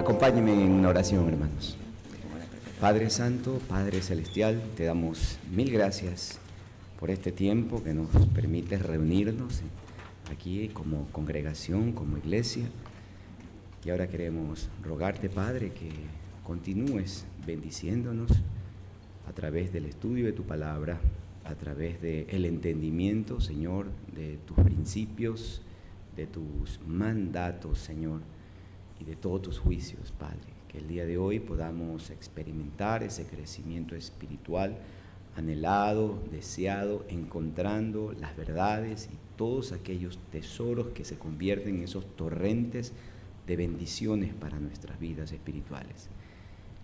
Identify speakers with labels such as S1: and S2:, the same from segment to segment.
S1: Acompáñenme en una oración, hermanos. Padre Santo, Padre Celestial, te damos mil gracias por este tiempo que nos permite reunirnos aquí como congregación, como iglesia. Y ahora queremos rogarte, Padre, que continúes bendiciéndonos a través del estudio de tu palabra, a través del entendimiento, Señor, de tus principios, de tus mandatos, Señor, y de todos tus juicios, Padre. Que el día de hoy podamos experimentar ese crecimiento espiritual anhelado, deseado, encontrando las verdades y todos aquellos tesoros que se convierten en esos torrentes de bendiciones para nuestras vidas espirituales.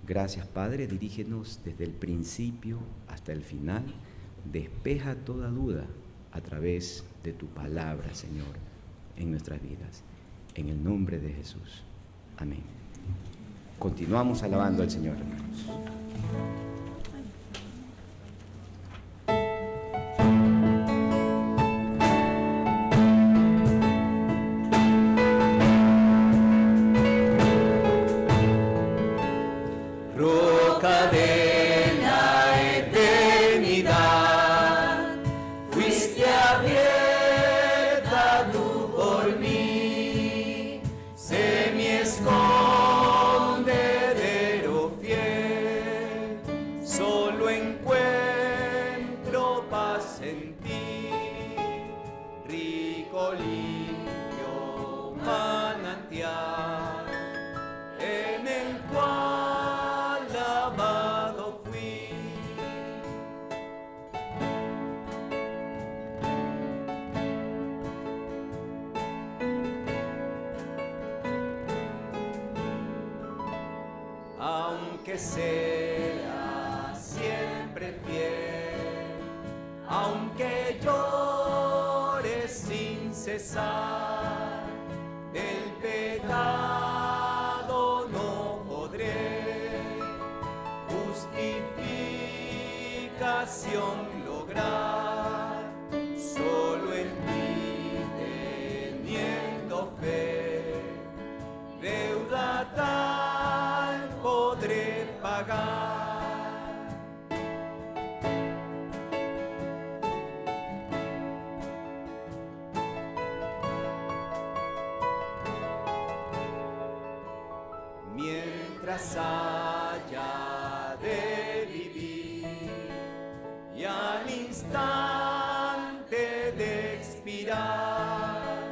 S1: Gracias, Padre, dirígenos desde el principio hasta el final, despeja toda duda a través de tu palabra, Señor, en nuestras vidas. En el nombre de Jesús. Amén. Continuamos alabando al Señor, hermanos.
S2: Roca de la eternidad, fuiste abierta tú por mí, sé mi escondedero fiel, solo encuentro paz en ti, rico, limpio manantial, en el cual lavado fui. Aunque sea siempre fiel, aunque llore sin cesar, del pecado no podré justificación lograr, solo en ti teniendo fe, deuda tal podré pagar. Mientras haya de vivir y al instante de expirar,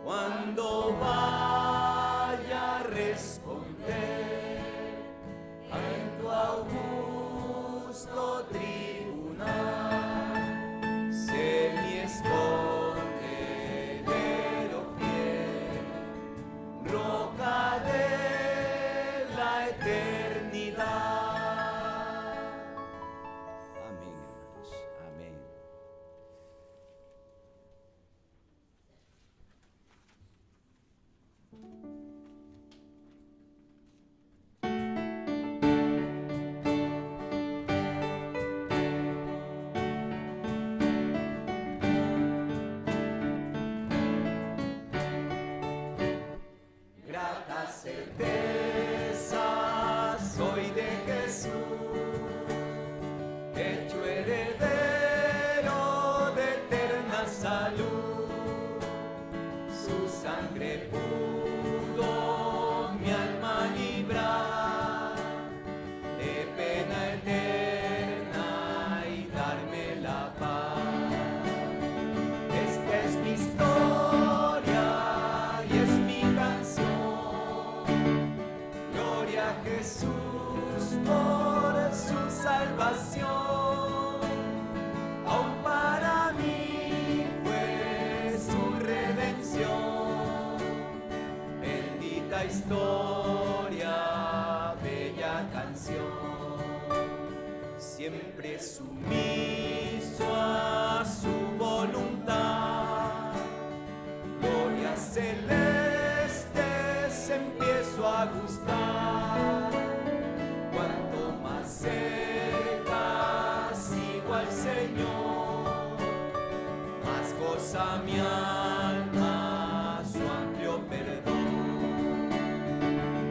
S2: cuando vaya a responder en tu augusto tribunal, sé mi escondedero fiel, roca de la eternidad.
S1: Amén, hermanos. Amén.
S2: Grata certeza soy de Jesús, hecho heredero de eterna salud. Su sangre pudo mi alma librar de pena eterna y darme la paz. Esta es mi historia y es mi canción. Gloria a Jesús por su salvación. Aún para mí fue su redención. Bendita historia, bella canción. Siempre sumiso a su voluntad. Gloria celestes empiezo a gustar. Cuanto más cerca sigo al Señor, más goza mi alma su amplio perdón.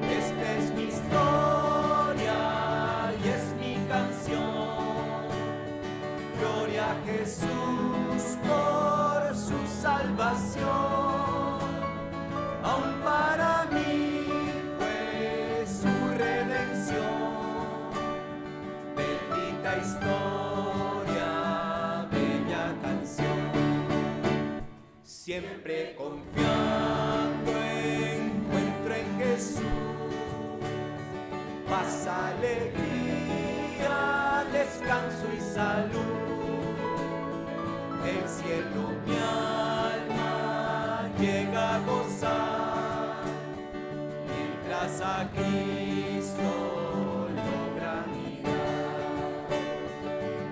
S2: Este es
S3: siempre confiando encuentro en Jesús. Paz, alegría, descanso y salud. El cielo mi alma llega a gozar, mientras a Cristo logra mirar.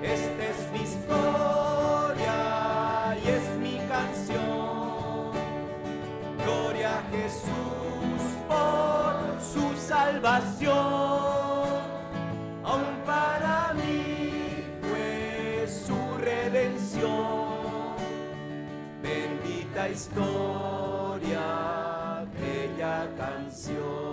S3: Esta es mi historia y es mi canción. Gloria a Jesús por su salvación. Aún para mí fue su redención. Bendita historia, bella canción.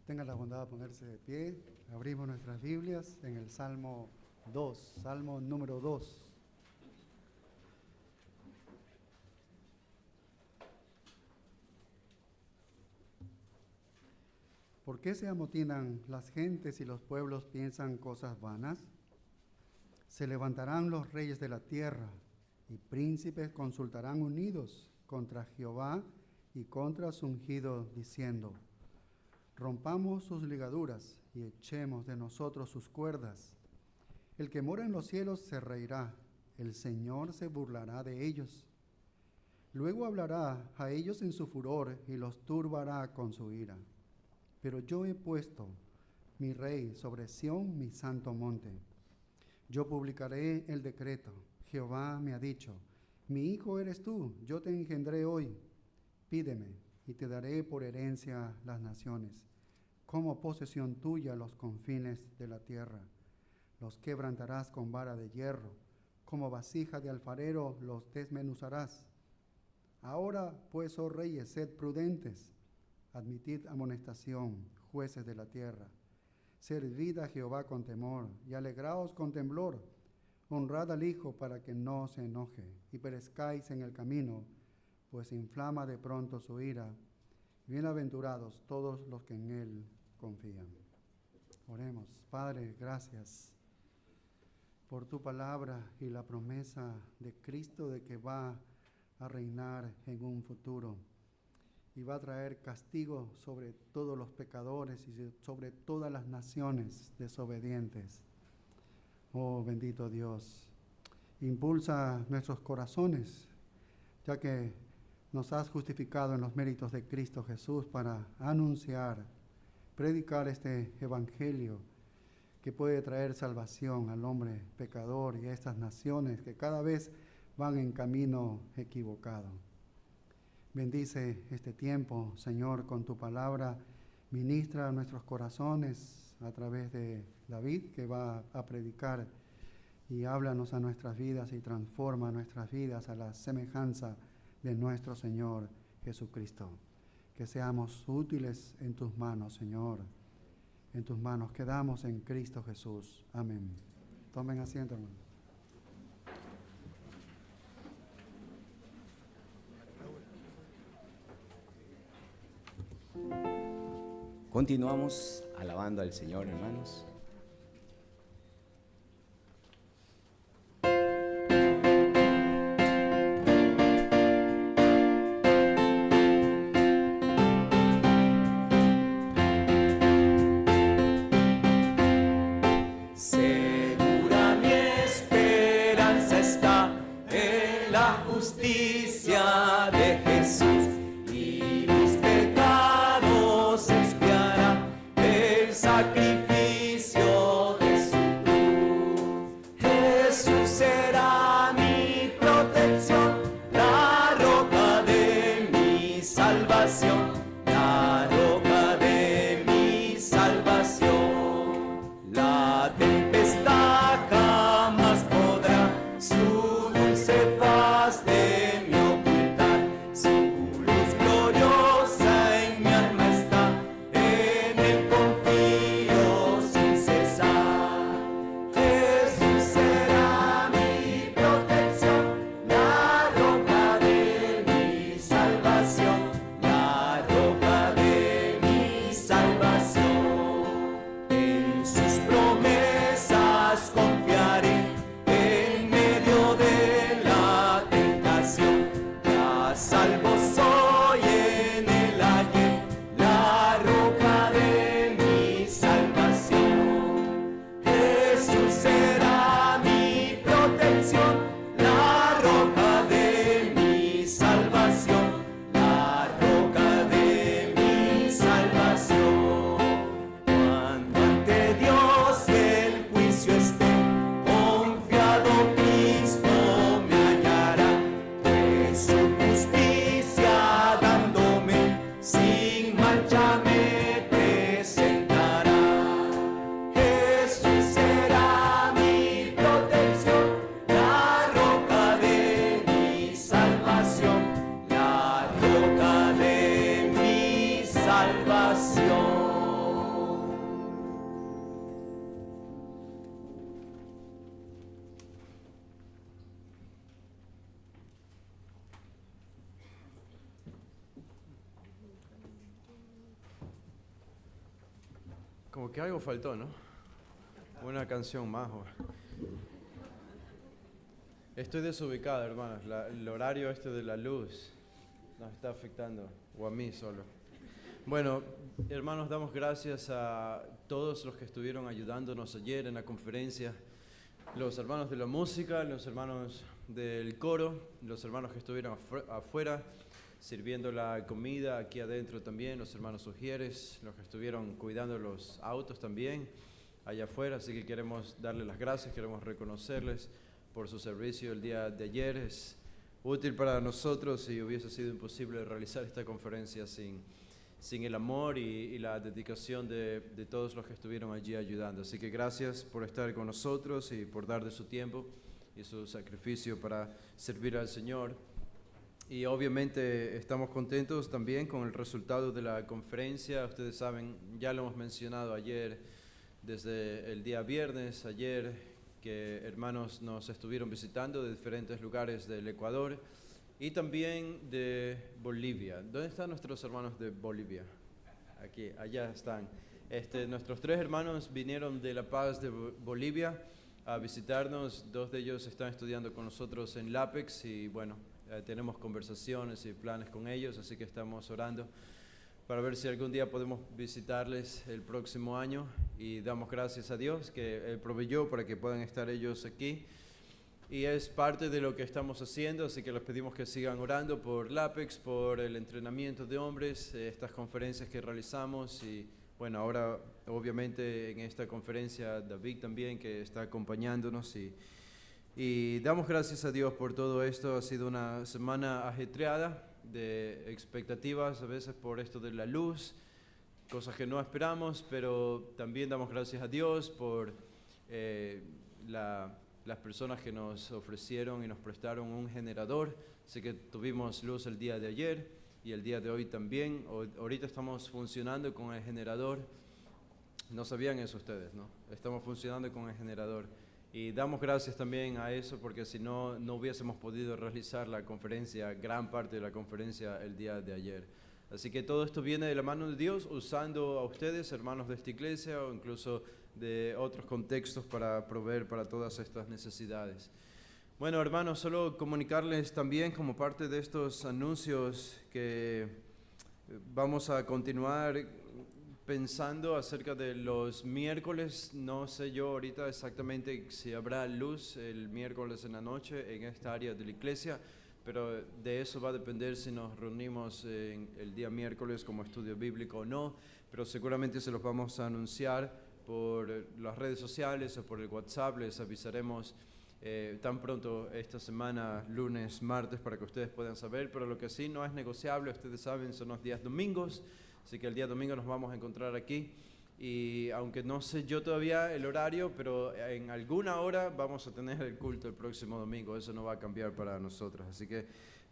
S4: Tengan la bondad de ponerse de pie. Abrimos nuestras Biblias en el Salmo 2, Salmo número 2. ¿Por qué se amotinan las gentes y los pueblos piensan cosas vanas? Se levantarán los reyes de la tierra y príncipes consultarán unidos contra Jehová y contra su ungido, diciendo: rompamos sus ligaduras y echemos de nosotros sus cuerdas. El que mora en los cielos se reirá, el Señor se burlará de ellos. Luego hablará a ellos en su furor y los turbará con su ira. Pero yo he puesto mi rey sobre Sión, mi santo monte. Yo publicaré el decreto. Jehová me ha dicho: mi hijo eres tú, yo te engendré hoy. Pídeme y te daré por herencia las naciones, como posesión tuya los confines de la tierra. Los quebrantarás con vara de hierro, como vasija de alfarero los desmenuzarás. Ahora, pues, oh reyes, sed prudentes, admitid amonestación, jueces de la tierra. Servid a Jehová con temor y alegraos con temblor. Honrad al Hijo para que no se enoje y perezcáis en el camino, pues inflama de pronto su ira. Bienaventurados todos los que en Él confían. Oremos. Padre, gracias por tu palabra y la promesa de Cristo de que va a reinar en un futuro y va a traer castigo sobre todos los pecadores y sobre todas las naciones desobedientes. Oh bendito Dios, impulsa nuestros corazones ya que nos has justificado en los méritos de Cristo Jesús para anunciar, predicar este evangelio que puede traer salvación al hombre pecador y a estas naciones que cada vez van en camino equivocado. Bendice este tiempo, Señor, con tu palabra. Ministra a nuestros corazones a través de David, que va a predicar, y háblanos a nuestras vidas y transforma nuestras vidas a la semejanza de nuestro Señor Jesucristo. Que seamos útiles en tus manos, Señor. En tus manos quedamos en Cristo Jesús. Amén. Tomen asiento, hermano.
S1: Continuamos alabando al Señor, hermanos.
S3: Segura mi esperanza está en la justicia de Jesús, y mis pecados expiará el sacrificio de su cruz. Jesús será mi protección, la roca de mi salvación, la roca de mi salvación. La tempestad jamás podrá su dulce faz de mi ocultar. Su luz gloriosa en mi alma está, en él confío sin cesar. Jesús será mi protección, la roca de mi salvación, la roca de mi salvación. En sus promesas confiaré en medio de la tentación. Ya salvo soy en el ayer, la roca de mi salvación. Jesús será mi protección, la roca de mi salvación, la roca de mi salvación. Cuando ante Dios el juicio esté, confiado Cristo me hallará, de su justicia dándome, sin mancha me presentará. Jesús será mi protección, la roca de mi salvación, la roca de mi salvación.
S5: Como que algo faltó, ¿no? Una canción más. Estoy desubicado, hermanos. El horario este de la luz nos está afectando, o a mí solo. Bueno, hermanos, damos gracias a todos los que estuvieron ayudándonos ayer en la conferencia. Los hermanos de la música, los hermanos del coro, los hermanos que estuvieron afuera sirviendo la comida, aquí adentro también, los hermanos Ujieres, los que estuvieron cuidando los autos también, allá afuera. Así que queremos darles las gracias, queremos reconocerles por su servicio el día de ayer. Es útil para nosotros y hubiese sido imposible realizar esta conferencia sin el amor y la dedicación de todos los que estuvieron allí ayudando. Así que gracias por estar con nosotros y por dar de su tiempo y su sacrificio para servir al Señor. Y obviamente estamos contentos también con el resultado de la conferencia. Ustedes saben, ya lo hemos mencionado ayer, desde el día viernes, ayer, que hermanos nos estuvieron visitando de diferentes lugares del Ecuador y también de Bolivia. ¿Dónde están nuestros hermanos de Bolivia? Aquí, allá están. Nuestros 3 hermanos vinieron de La Paz de Bolivia a visitarnos. 2 de ellos están estudiando con nosotros en LAPEX y bueno, tenemos conversaciones y planes con ellos, así que estamos orando para ver si algún día podemos visitarles el próximo año, y damos gracias a Dios que Él proveyó para que puedan estar ellos aquí. y es parte de lo que estamos haciendo, así que les pedimos que sigan orando por LAPEX, por el entrenamiento de hombres, estas conferencias que realizamos y bueno, ahora obviamente en esta conferencia David también que está acompañándonos y damos gracias a Dios por todo esto. Ha sido una semana ajetreada de expectativas a veces por esto de la luz, cosas que no esperamos, pero también damos gracias a Dios por las personas que nos ofrecieron y nos prestaron un generador. Así que tuvimos luz el día de ayer y el día de hoy también. Ahorita estamos funcionando con el generador. No sabían eso ustedes, ¿no? Estamos funcionando con el generador. Y damos gracias también a eso porque si no, no hubiésemos podido realizar la conferencia, gran parte de la conferencia el día de ayer. Así que todo esto viene de la mano de Dios, usando a ustedes, hermanos de esta iglesia, o incluso de otros contextos para proveer para todas estas necesidades. Bueno, hermanos, solo comunicarles también como parte de estos anuncios que vamos a continuar pensando acerca de los miércoles. No sé yo ahorita exactamente si habrá luz el miércoles en la noche en esta área de la iglesia, pero de eso va a depender si nos reunimos el día miércoles como estudio bíblico o no, pero seguramente se los vamos a anunciar por las redes sociales o por el WhatsApp. Les avisaremos tan pronto esta semana, lunes, martes, para que ustedes puedan saber, pero lo que sí no es negociable, ustedes saben, son los días domingos, así que el día domingo nos vamos a encontrar aquí. Y aunque no sé yo todavía el horario, pero en alguna hora vamos a tener el culto el próximo domingo. Eso no va a cambiar para nosotros, así que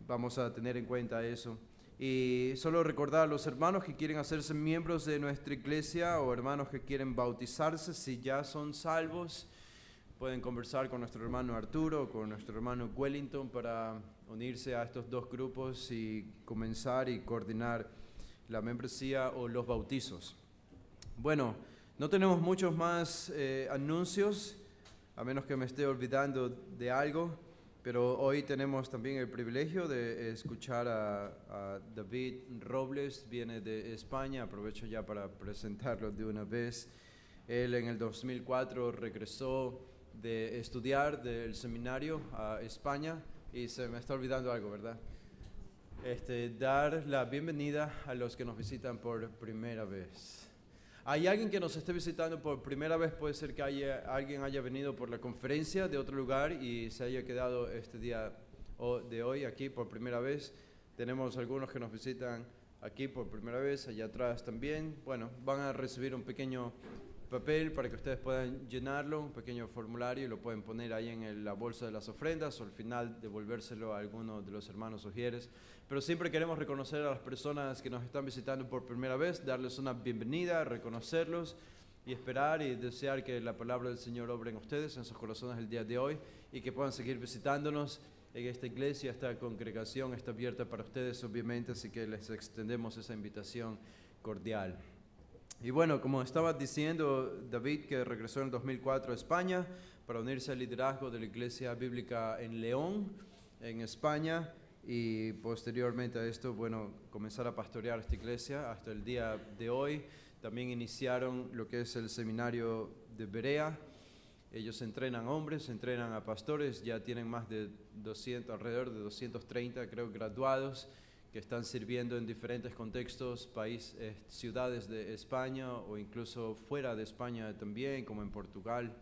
S5: vamos a tener en cuenta eso. Y solo recordar a los hermanos que quieren hacerse miembros de nuestra iglesia o hermanos que quieren bautizarse, si ya son salvos, pueden conversar con nuestro hermano Arturo o con nuestro hermano Wellington para unirse a estos dos grupos y comenzar y coordinar la membresía o los bautizos. Bueno, no tenemos muchos más anuncios, a menos que me esté olvidando de algo, pero hoy tenemos también el privilegio de escuchar a David Robles, viene de España. Aprovecho ya para presentarlo de una vez. Él en el 2004 regresó de estudiar del seminario a España y se me está olvidando algo, ¿verdad? Dar la bienvenida a los que nos visitan por primera vez. ¿Hay alguien que nos esté visitando por primera vez? Puede ser que alguien haya venido por la conferencia de otro lugar y se haya quedado este día de hoy aquí por primera vez. Tenemos algunos que nos visitan aquí por primera vez, allá atrás también. Bueno, van a recibir un pequeño papel para que ustedes puedan llenarlo, un pequeño formulario, y lo pueden poner ahí en la bolsa de las ofrendas o al final devolvérselo a alguno de los hermanos ujieres. Pero siempre queremos reconocer a las personas que nos están visitando por primera vez, darles una bienvenida, reconocerlos y esperar y desear que la palabra del Señor obre en ustedes, en sus corazones el día de hoy, y que puedan seguir visitándonos en esta iglesia. Esta congregación está abierta para ustedes, obviamente, así que les extendemos esa invitación cordial. Y bueno, como estaba diciendo David, que regresó en el 2004 a España para unirse al liderazgo de la Iglesia Bíblica en León, en España, y posteriormente a esto, bueno, comenzar a pastorear esta iglesia hasta el día de hoy. También iniciaron lo que es el seminario de Berea. Ellos entrenan hombres, entrenan a pastores, ya tienen más de 200, alrededor de 230, creo, graduados, que están sirviendo en diferentes contextos, países, ciudades de España o incluso fuera de España también, como en Portugal.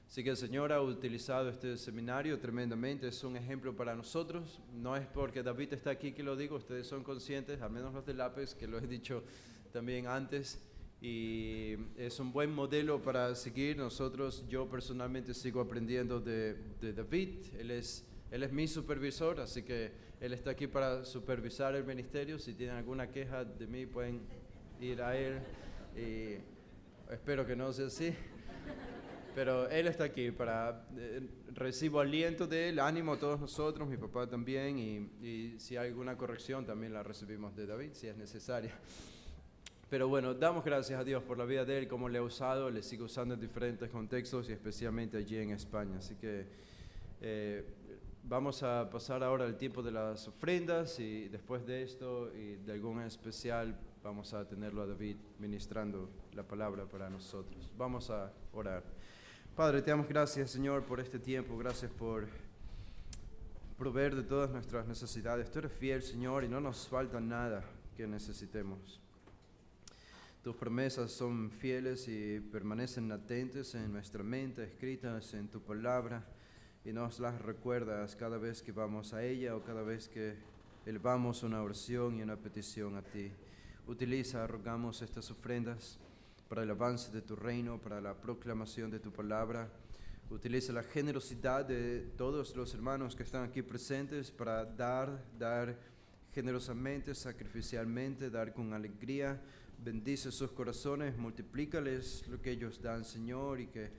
S5: Así que el Señor ha utilizado este seminario tremendamente, es un ejemplo para nosotros. No es porque David está aquí que lo digo, ustedes son conscientes, al menos los de LAPEX, que lo he dicho también antes, y es un buen modelo para seguir. Nosotros, yo personalmente sigo aprendiendo de David. Él es mi supervisor, así que él está aquí para supervisar el ministerio. Si tienen alguna queja de mí, pueden ir a él, y espero que no sea así. Pero él está aquí para, recibo aliento de él, ánimo a todos nosotros, mi papá también, y si hay alguna corrección también la recibimos de David, si es necesaria. Pero bueno, damos gracias a Dios por la vida de él, cómo le ha usado, le sigue usando en diferentes contextos y especialmente allí en España. Así que vamos a pasar ahora el tiempo de las ofrendas, y después de esto y de algún especial vamos a tenerlo a David ministrando la palabra para nosotros. Vamos a orar. Padre, te damos gracias, Señor, por este tiempo. Gracias por proveer de todas nuestras necesidades. Tú eres fiel, Señor, y no nos falta nada que necesitemos. Tus promesas son fieles y permanecen latentes en nuestra mente, escritas en tu palabra, y nos las recuerdas cada vez que vamos a ella o cada vez que elevamos una oración y una petición a ti. Utiliza, rogamos, estas ofrendas para el avance de tu reino, para la proclamación de tu palabra. Utiliza la generosidad de todos los hermanos que están aquí presentes para dar generosamente, sacrificialmente, dar con alegría. Bendice sus corazones, multiplícales lo que ellos dan, Señor, y que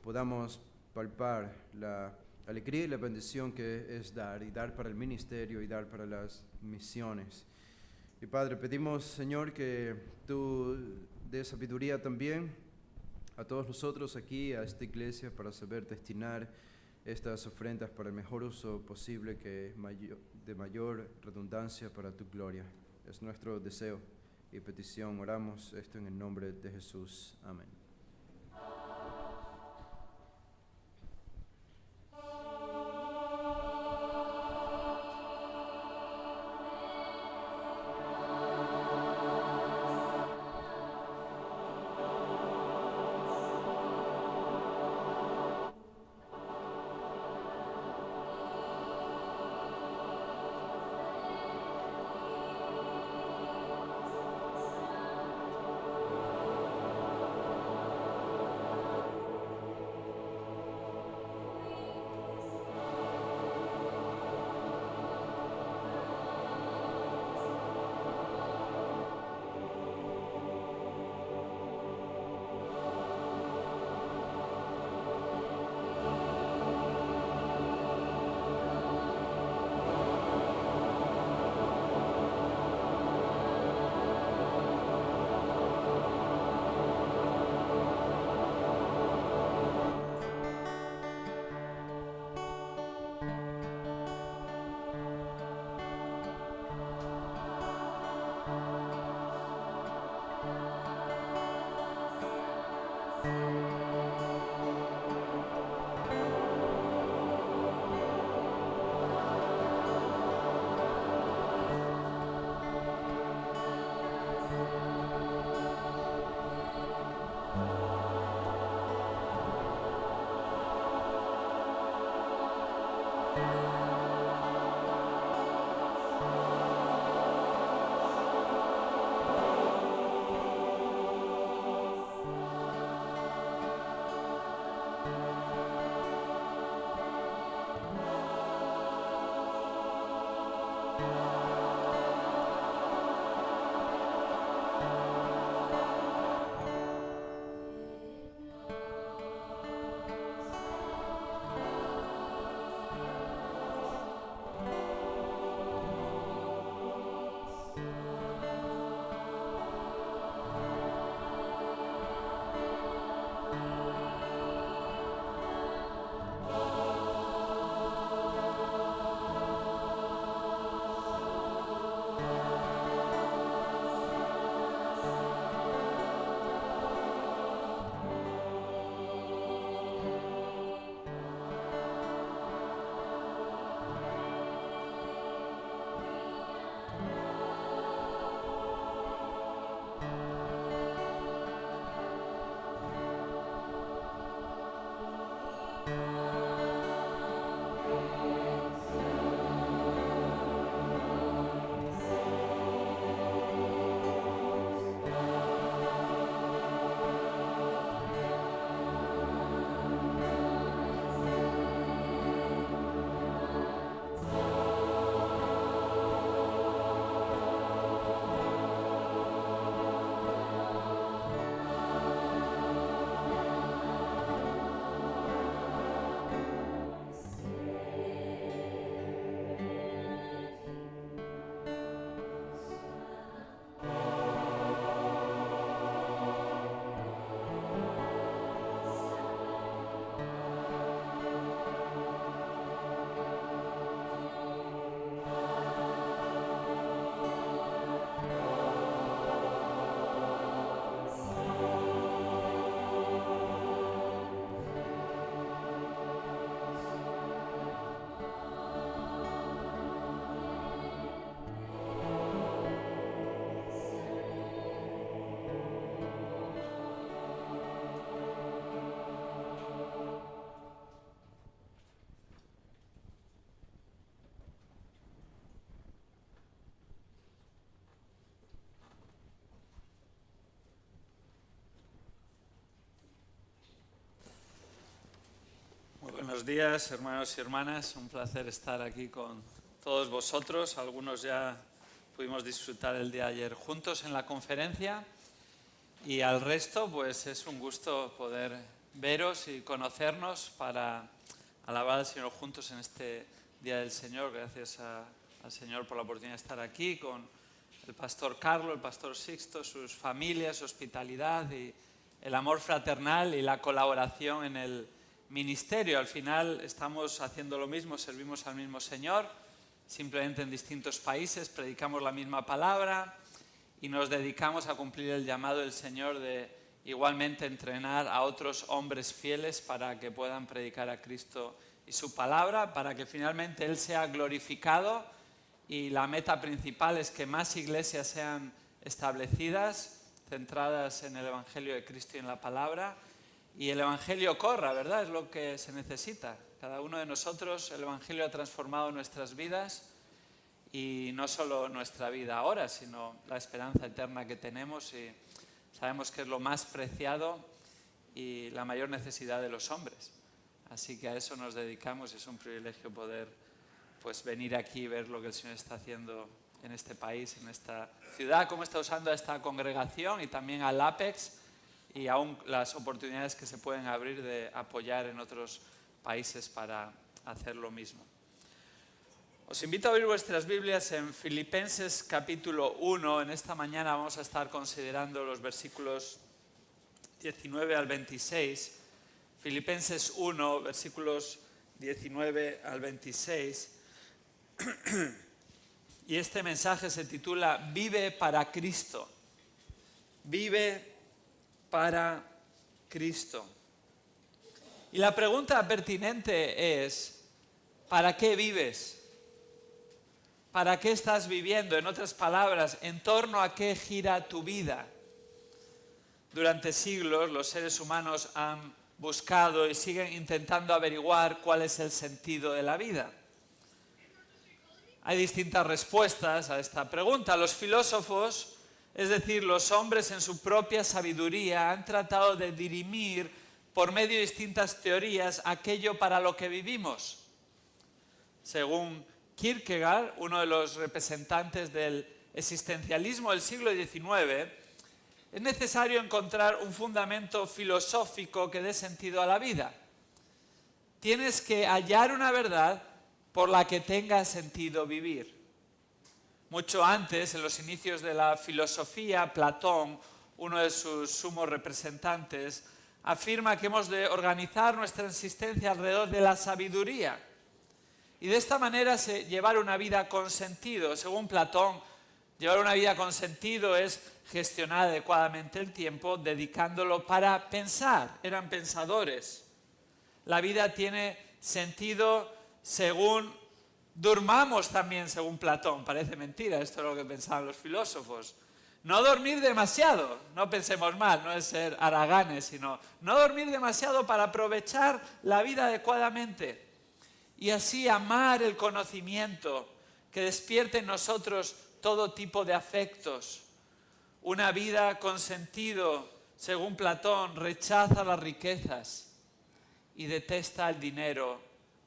S5: podamos palpar la alegría y la bendición que es dar, y dar para el ministerio y dar para las misiones. Y Padre, pedimos, Señor, que tú des sabiduría también a todos nosotros aquí, a esta iglesia, para saber destinar estas ofrendas para el mejor uso posible, de mayor redundancia para tu gloria. Es nuestro deseo y petición. Oramos esto en el nombre de Jesús. Amén.
S6: Buenos días, hermanos y hermanas. Un placer estar aquí con todos vosotros. Algunos ya pudimos disfrutar el día de ayer juntos en la conferencia y al resto pues es un gusto poder veros y conocernos para alabar al Señor juntos en este Día del Señor. Gracias al Señor por la oportunidad de estar aquí con el pastor Carlos, el pastor Sixto, sus familias, su hospitalidad y el amor fraternal y la colaboración en el ministerio. Al final estamos haciendo lo mismo, servimos al mismo Señor, simplemente en distintos países, predicamos la misma palabra y nos dedicamos a cumplir el llamado del Señor de igualmente entrenar a otros hombres fieles para que puedan predicar a Cristo y su palabra, para que finalmente Él sea glorificado, y la meta principal es que más iglesias sean establecidas, centradas en el Evangelio de Cristo y en la palabra, y el Evangelio corra, ¿verdad? Es lo que se necesita. Cada uno de nosotros, el Evangelio ha transformado nuestras vidas, y no solo nuestra vida ahora, sino la esperanza eterna que tenemos, y sabemos que es lo más preciado y la mayor necesidad de los hombres. Así que a eso nos dedicamos y es un privilegio poder pues venir aquí y ver lo que el Señor está haciendo en este país, en esta ciudad, cómo está usando a esta congregación y también al Apex, y aún las oportunidades que se pueden abrir de apoyar en otros países para hacer lo mismo. Os invito a abrir vuestras Biblias en Filipenses capítulo 1. En esta mañana vamos a estar considerando los versículos 19 al 26. Filipenses 1, versículos 19 al 26. Y este mensaje se titula Vive para Cristo. Vive para Cristo. Y la pregunta pertinente es, ¿para qué vives? ¿Para qué estás viviendo? En otras palabras, ¿en torno a qué gira tu vida? Durante siglos los seres humanos han buscado y siguen intentando averiguar cuál es el sentido de la vida. Hay distintas respuestas a esta pregunta. Los filósofos, es decir, los hombres en su propia sabiduría, han tratado de dirimir por medio de distintas teorías aquello para lo que vivimos. Según Kierkegaard, uno de los representantes del existencialismo del siglo XIX, es necesario encontrar un fundamento filosófico que dé sentido a la vida. Tienes que hallar una verdad por la que tenga sentido vivir. Mucho antes, en los inicios de la filosofía, Platón, uno de sus sumos representantes, afirma que hemos de organizar nuestra existencia alrededor de la sabiduría y de esta manera llevar una vida con sentido. Según Platón, llevar una vida con sentido es gestionar adecuadamente el tiempo, dedicándolo para pensar. Eran pensadores. La vida tiene sentido según durmamos también, según Platón. Parece mentira, esto es lo que pensaban los filósofos. No dormir demasiado, no pensemos mal, no es ser haraganes, sino no dormir demasiado para aprovechar la vida adecuadamente. Y así amar el conocimiento que despierte en nosotros todo tipo de afectos. Una vida con sentido, según Platón, rechaza las riquezas y detesta el dinero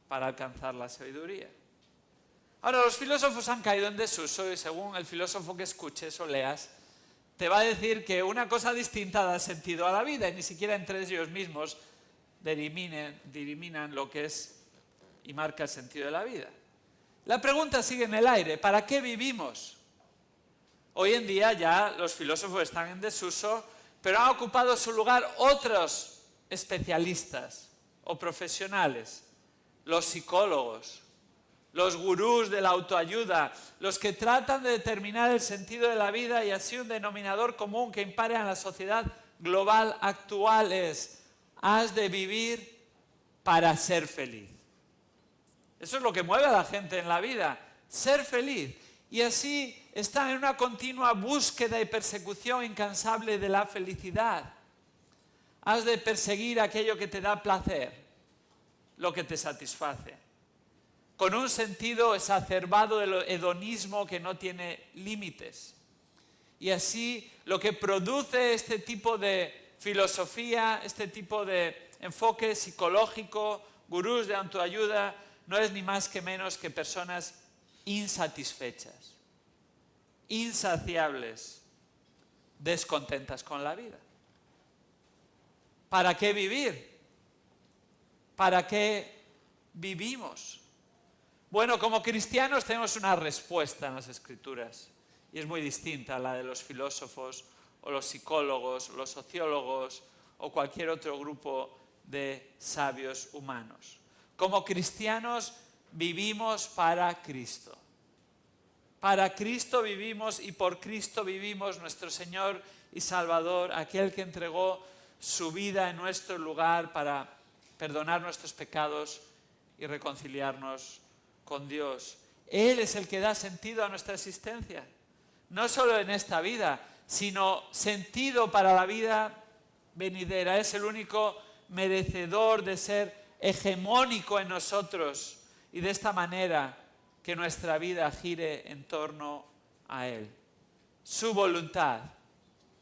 S6: para alcanzar la sabiduría. Ahora, los filósofos han caído en desuso y según el filósofo que escuches o leas, te va a decir que una cosa distinta da sentido a la vida y ni siquiera entre ellos mismos diriminan lo que es y marca el sentido de la vida. La pregunta sigue en el aire, ¿para qué vivimos? Hoy en día ya los filósofos están en desuso, pero han ocupado su lugar otros especialistas o profesionales, los psicólogos, los gurús de la autoayuda, los que tratan de determinar el sentido de la vida, y así un denominador común que impare en la sociedad global actual es: has de vivir para ser feliz. Eso es lo que mueve a la gente en la vida, ser feliz. Y así están en una continua búsqueda y persecución incansable de la felicidad. Has de perseguir aquello que te da placer, lo que te satisface, con un sentido exacerbado del hedonismo que no tiene límites. Y así lo que produce este tipo de filosofía, este tipo de enfoque psicológico, gurús de autoayuda, no es ni más que menos que personas insatisfechas, insaciables, descontentas con la vida. ¿Para qué vivir? ¿Para qué vivimos? Bueno, como cristianos tenemos una respuesta en las Escrituras y es muy distinta a la de los filósofos o los psicólogos, los sociólogos o cualquier otro grupo de sabios humanos. Como cristianos vivimos para Cristo. Para Cristo vivimos y por Cristo vivimos, nuestro Señor y Salvador, aquel que entregó su vida en nuestro lugar para perdonar nuestros pecados y reconciliarnos con Dios. Él es el que da sentido a nuestra existencia, no solo en esta vida, sino sentido para la vida venidera. Es el único merecedor de ser hegemónico en nosotros y de esta manera que nuestra vida gire en torno a Él. Su voluntad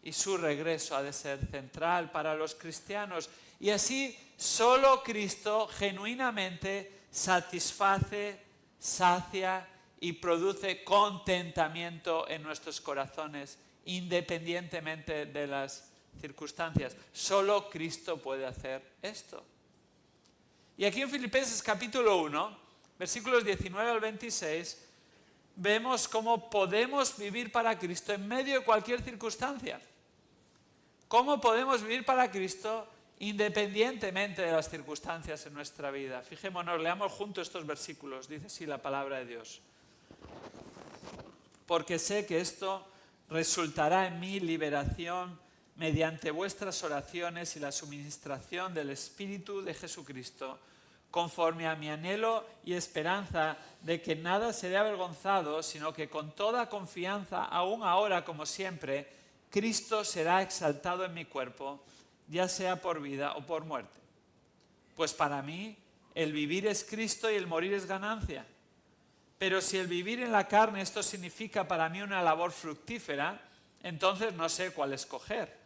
S6: y su regreso ha de ser central para los cristianos. Y así solo Cristo genuinamente satisface, sacia y produce contentamiento en nuestros corazones, independientemente de las circunstancias. Solo Cristo puede hacer esto. Y aquí en Filipenses capítulo 1, versículos 19 al 26, vemos cómo podemos vivir para Cristo en medio de cualquier circunstancia. ¿Cómo podemos vivir para Cristo independientemente de las circunstancias en nuestra vida? Fijémonos, leamos juntos estos versículos. Dice así la palabra de Dios. Porque sé que esto resultará en mí liberación mediante vuestras oraciones y la suministración del Espíritu de Jesucristo, conforme a mi anhelo y esperanza de que nada seré avergonzado, sino que con toda confianza, aún ahora como siempre, Cristo será exaltado en mi cuerpo, ya sea por vida o por muerte. Pues para mí el vivir es Cristo y el morir es ganancia. Pero si el vivir en la carne esto significa para mí una labor fructífera, entonces no sé cuál escoger,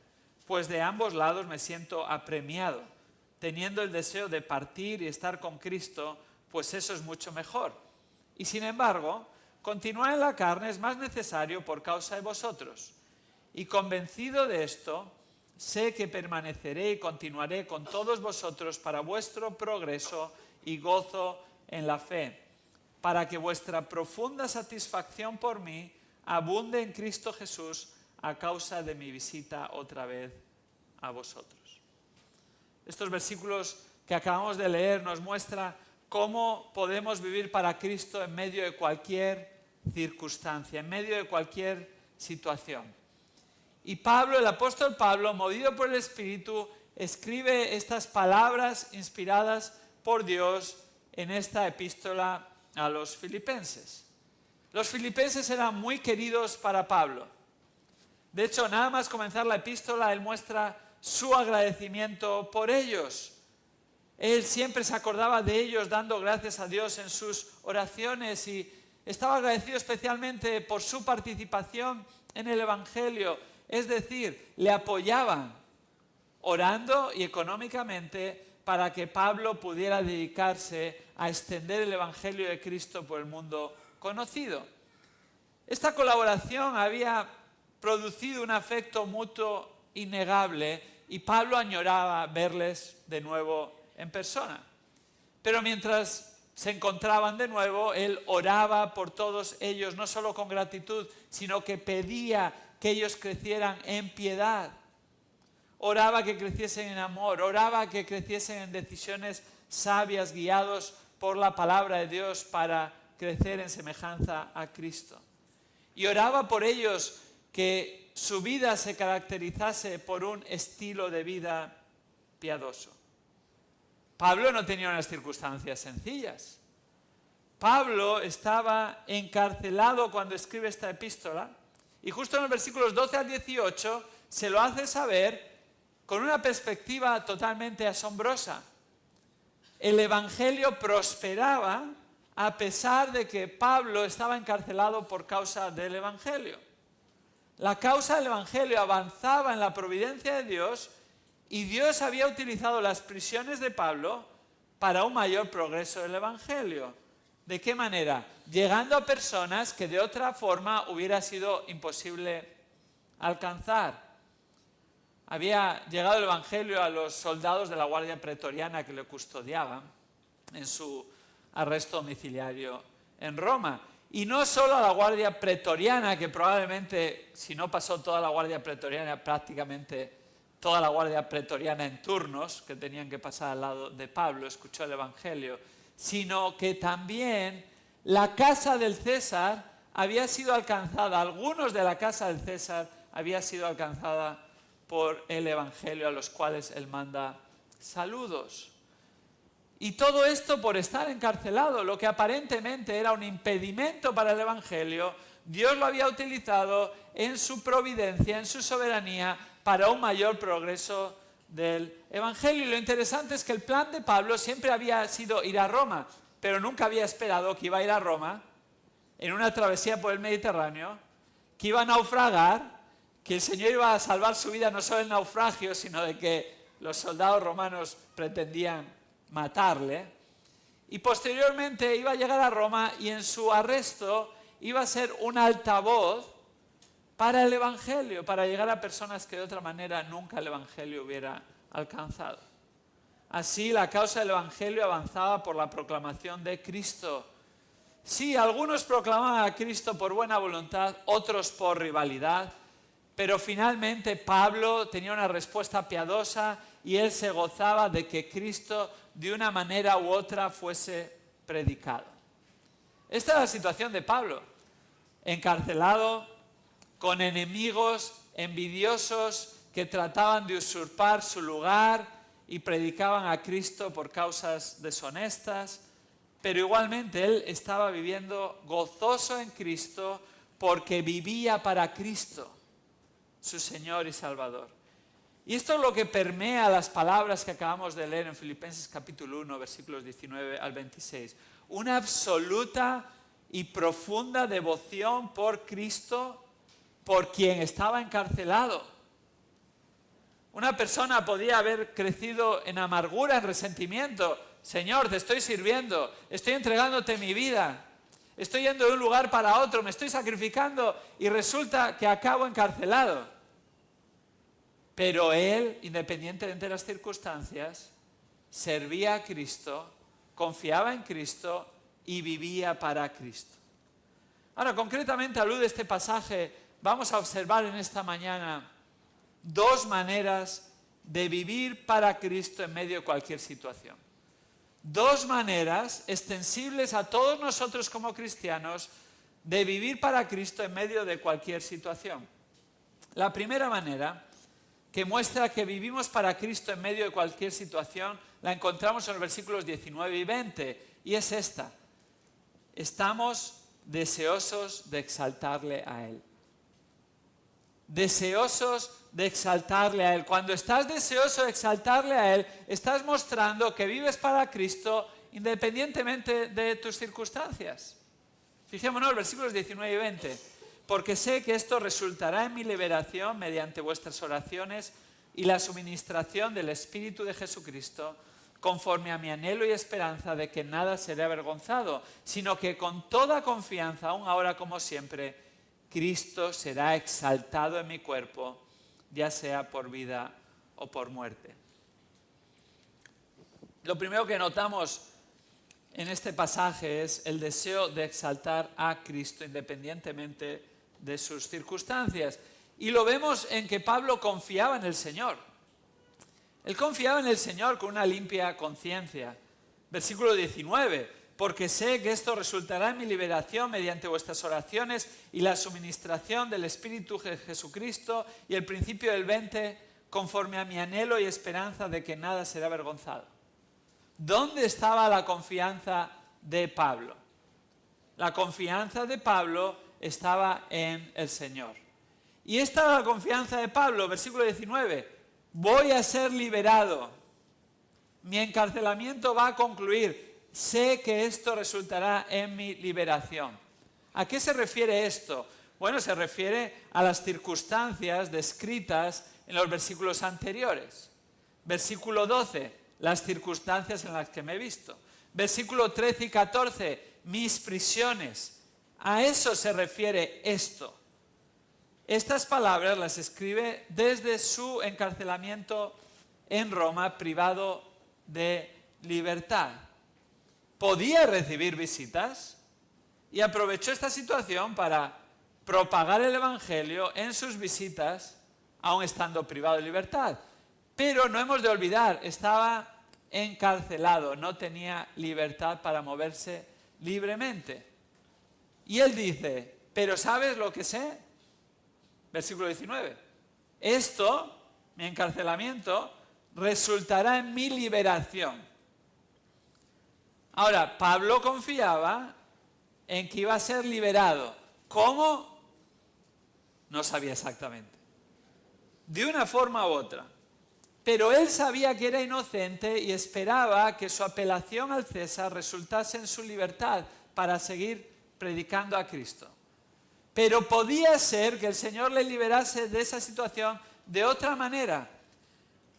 S6: pues de ambos lados me siento apremiado, teniendo el deseo de partir y estar con Cristo, pues eso es mucho mejor. Y sin embargo, continuar en la carne es más necesario por causa de vosotros. Y convencido de esto, sé que permaneceré y continuaré con todos vosotros para vuestro progreso y gozo en la fe, para que vuestra profunda satisfacción por mí abunde en Cristo Jesús a causa de mi visita otra vez a vosotros. Estos versículos que acabamos de leer nos muestran cómo podemos vivir para Cristo en medio de cualquier circunstancia, en medio de cualquier situación. Y Pablo, el apóstol Pablo, movido por el Espíritu, escribe estas palabras inspiradas por Dios en esta epístola a los filipenses. Los filipenses eran muy queridos para Pablo. De hecho, nada más comenzar la epístola, él muestra su agradecimiento por ellos. Él siempre se acordaba de ellos dando gracias a Dios en sus oraciones y estaba agradecido especialmente por su participación en el Evangelio. Es decir, le apoyaban orando y económicamente para que Pablo pudiera dedicarse a extender el Evangelio de Cristo por el mundo conocido. Esta colaboración había producido un afecto mutuo innegable y Pablo añoraba verles de nuevo en persona. Pero mientras se encontraban de nuevo, él oraba por todos ellos, no solo con gratitud, sino que pedía que ellos crecieran en piedad. Oraba que creciesen en amor, oraba que creciesen en decisiones sabias, guiados por la palabra de Dios para crecer en semejanza a Cristo. Y oraba por ellos que su vida se caracterizase por un estilo de vida piadoso. Pablo no tenía unas circunstancias sencillas. Pablo estaba encarcelado cuando escribe esta epístola y justo en los versículos 12 al 18 se lo hace saber con una perspectiva totalmente asombrosa. El Evangelio prosperaba a pesar de que Pablo estaba encarcelado por causa del Evangelio. La causa del Evangelio avanzaba en la providencia de Dios y Dios había utilizado las prisiones de Pablo para un mayor progreso del Evangelio. ¿De qué manera? Llegando a personas que de otra forma hubiera sido imposible alcanzar. Había llegado el Evangelio a los soldados de la Guardia Pretoriana que le custodiaban en su arresto domiciliario en Roma. Y no solo a la Guardia Pretoriana, que probablemente, si no pasó toda la Guardia Pretoriana, prácticamente toda la Guardia Pretoriana en turnos, que tenían que pasar al lado de Pablo, escuchó el Evangelio, sino que también la casa del César había sido alcanzada, algunos de la casa del César había sido alcanzada por el Evangelio, a los cuales él manda saludos. Y todo esto por estar encarcelado, lo que aparentemente era un impedimento para el Evangelio, Dios lo había utilizado en su providencia, en su soberanía, para un mayor progreso del Evangelio. Y lo interesante es que el plan de Pablo siempre había sido ir a Roma, pero nunca había esperado que iba a ir a Roma en una travesía por el Mediterráneo, que iba a naufragar, que el Señor iba a salvar su vida no solo del naufragio, sino de que los soldados romanos pretendían matarle. Y posteriormente iba a llegar a Roma y en su arresto iba a ser un altavoz para el Evangelio, para llegar a personas que de otra manera nunca el Evangelio hubiera alcanzado. Así la causa del Evangelio avanzaba por la proclamación de Cristo. Sí, algunos proclamaban a Cristo por buena voluntad, otros por rivalidad, pero finalmente Pablo tenía una respuesta piadosa y él se gozaba de que Cristo de una manera u otra fuese predicado. Esta es la situación de Pablo, encarcelado, con enemigos envidiosos que trataban de usurpar su lugar y predicaban a Cristo por causas deshonestas, pero igualmente él estaba viviendo gozoso en Cristo porque vivía para Cristo, su Señor y Salvador. Y esto es lo que permea las palabras que acabamos de leer en Filipenses capítulo 1, versículos 19 al 26. Una absoluta y profunda devoción por Cristo, por quien estaba encarcelado. Una persona podía haber crecido en amargura, en resentimiento. Señor, te estoy sirviendo, estoy entregándote mi vida, estoy yendo de un lugar para otro, me estoy sacrificando y resulta que acabo encarcelado. Pero él, independientemente de las circunstancias, servía a Cristo, confiaba en Cristo y vivía para Cristo. Ahora, concretamente, a luz de este pasaje, vamos a observar en esta mañana dos maneras de vivir para Cristo en medio de cualquier situación. Dos maneras extensibles a todos nosotros como cristianos de vivir para Cristo en medio de cualquier situación. La primera manera, que muestra que vivimos para Cristo en medio de cualquier situación, la encontramos en los versículos 19 y 20, y es esta: estamos deseosos de exaltarle a Él. Deseosos de exaltarle a Él. Cuando estás deseoso de exaltarle a Él, estás mostrando que vives para Cristo independientemente de tus circunstancias. Fijémonos en los versículos 19 y 20. Porque sé que esto resultará en mi liberación mediante vuestras oraciones y la suministración del Espíritu de Jesucristo, conforme a mi anhelo y esperanza de que nada seré avergonzado, sino que con toda confianza, aún ahora como siempre, Cristo será exaltado en mi cuerpo, ya sea por vida o por muerte. Lo primero que notamos en este pasaje es el deseo de exaltar a Cristo independientemente de sus circunstancias. Y lo vemos en que Pablo confiaba en el Señor. Él confiaba en el Señor con una limpia conciencia. Versículo 19. Porque sé que esto resultará en mi liberación mediante vuestras oraciones y la suministración del Espíritu de Jesucristo. Y el principio del 20, conforme a mi anhelo y esperanza de que nada será avergonzado. ¿Dónde estaba la confianza de Pablo? La confianza de Pablo estaba en el Señor. Y esta era la confianza de Pablo, versículo 19. Voy a ser liberado. Mi encarcelamiento va a concluir. Sé que esto resultará en mi liberación. ¿A qué se refiere esto? Bueno, se refiere a las circunstancias descritas en los versículos anteriores. Versículo 12. las circunstancias en las que me he visto. Versículo 13 y 14, mis prisiones. A eso se refiere esto. Estas palabras las escribe desde su encarcelamiento en Roma, privado de libertad. Podía recibir visitas y aprovechó esta situación para propagar el Evangelio en sus visitas, aun estando privado de libertad. Pero no hemos de olvidar, estaba encarcelado, no tenía libertad para moverse libremente. Y él dice, pero ¿sabes lo que sé? Versículo 19. Esto, mi encarcelamiento, resultará en mi liberación. Ahora, Pablo confiaba en que iba a ser liberado. ¿Cómo? No sabía exactamente. De una forma u otra. Pero él sabía que era inocente y esperaba que su apelación al César resultase en su libertad para seguir predicando a Cristo. Pero podía ser que el Señor le liberase de esa situación de otra manera,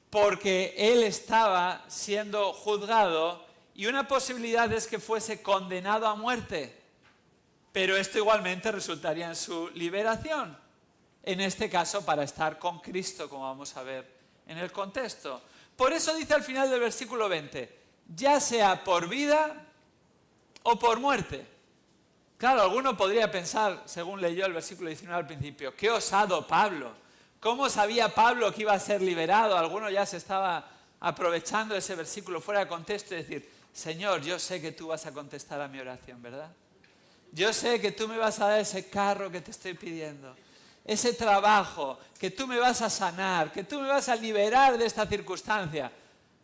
S6: porque él estaba siendo juzgado y una posibilidad es que fuese condenado a muerte. Pero esto igualmente resultaría en su liberación. En este caso, para estar con Cristo, como vamos a ver en el contexto. Por eso dice al final del versículo 20, ya sea por vida o por muerte. Claro, alguno podría pensar, según leyó el versículo 19 al principio, qué osado Pablo. ¿Cómo sabía Pablo que iba a ser liberado? Alguno ya se estaba aprovechando de ese versículo fuera de contexto y decir, Señor, yo sé que tú vas a contestar a mi oración, ¿verdad? Yo sé que tú me vas a dar ese carro que te estoy pidiendo, ese trabajo, que tú me vas a sanar, que tú me vas a liberar de esta circunstancia.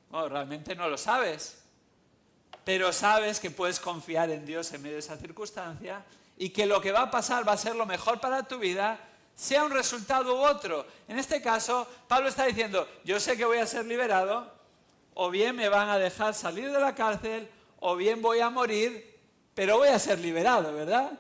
S6: Bueno, realmente no lo sabes, pero sabes que puedes confiar en Dios en medio de esa circunstancia y que lo que va a pasar va a ser lo mejor para tu vida, sea un resultado u otro. En este caso, Pablo está diciendo, yo sé que voy a ser liberado, o bien me van a dejar salir de la cárcel, o bien voy a morir, pero voy a ser liberado, ¿verdad?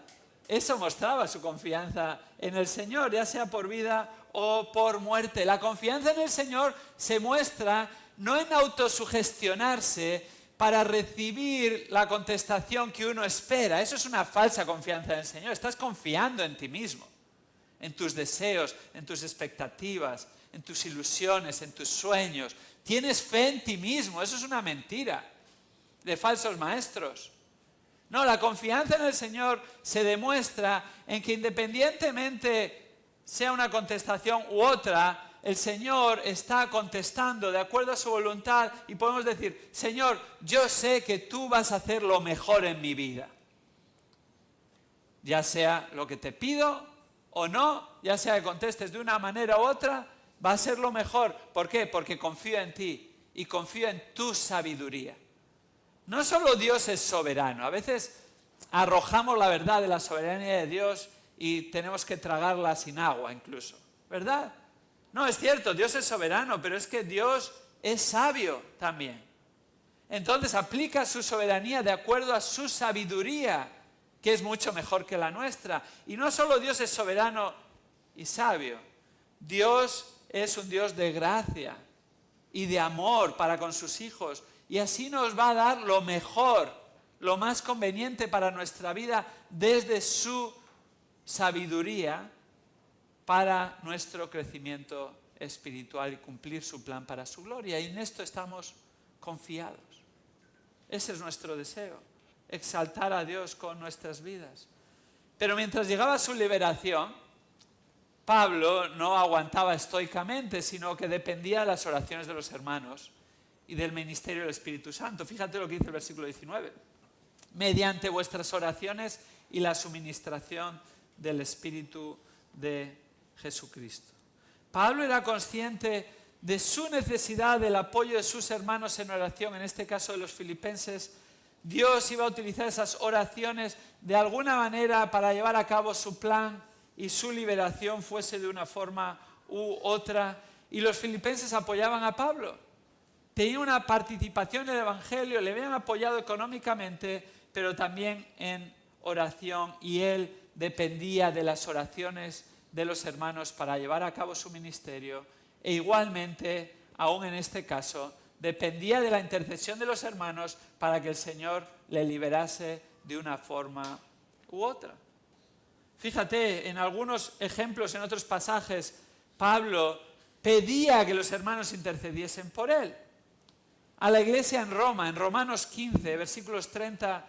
S6: Eso mostraba su confianza en el Señor, ya sea por vida o por muerte. La confianza en el Señor se muestra no en autosugestionarse para recibir la contestación que uno espera. Eso es una falsa confianza en el Señor. Estás confiando en ti mismo, en tus deseos, en tus expectativas, en tus ilusiones, en tus sueños. Tienes fe en ti mismo. Eso es una mentira de falsos maestros. No, la confianza en el Señor se demuestra en que independientemente sea una contestación u otra, el Señor está contestando de acuerdo a su voluntad y podemos decir, Señor, yo sé que tú vas a hacer lo mejor en mi vida. Ya sea lo que te pido o no, ya sea que contestes de una manera u otra, va a ser lo mejor. ¿Por qué? Porque confío en ti y confío en tu sabiduría. No solo Dios es soberano, a veces arrojamos la verdad de la soberanía de Dios y tenemos que tragarla sin agua incluso, ¿verdad? No, es cierto, Dios es soberano, pero es que Dios es sabio también. Entonces aplica su soberanía de acuerdo a su sabiduría, que es mucho mejor que la nuestra. Y no solo Dios es soberano y sabio, Dios es un Dios de gracia y de amor para con sus hijos. Y así nos va a dar lo mejor, lo más conveniente para nuestra vida desde su sabiduría para nuestro crecimiento espiritual y cumplir su plan para su gloria. Y en esto estamos confiados. Ese es nuestro deseo, exaltar a Dios con nuestras vidas. Pero mientras llegaba su liberación, Pablo no aguantaba estoicamente, sino que dependía de las oraciones de los hermanos y del ministerio del Espíritu Santo. Fíjate lo que dice el versículo 19. Mediante vuestras oraciones y la suministración del Espíritu de Jesucristo. Pablo era consciente de su necesidad del apoyo de sus hermanos en oración, en este caso de los filipenses. Dios iba a utilizar esas oraciones de alguna manera para llevar a cabo su plan y su liberación, fuese de una forma u otra. Y los filipenses apoyaban a Pablo. Tenían una participación en el Evangelio, le habían apoyado económicamente, pero también en oración, y él dependía de las oraciones de los hermanos para llevar a cabo su ministerio, e igualmente, aún en este caso, dependía de la intercesión de los hermanos para que el Señor le liberase de una forma u otra. Fíjate, en algunos ejemplos, en otros pasajes, Pablo pedía que los hermanos intercediesen por él. A la iglesia en Roma, en Romanos 15, versículos 30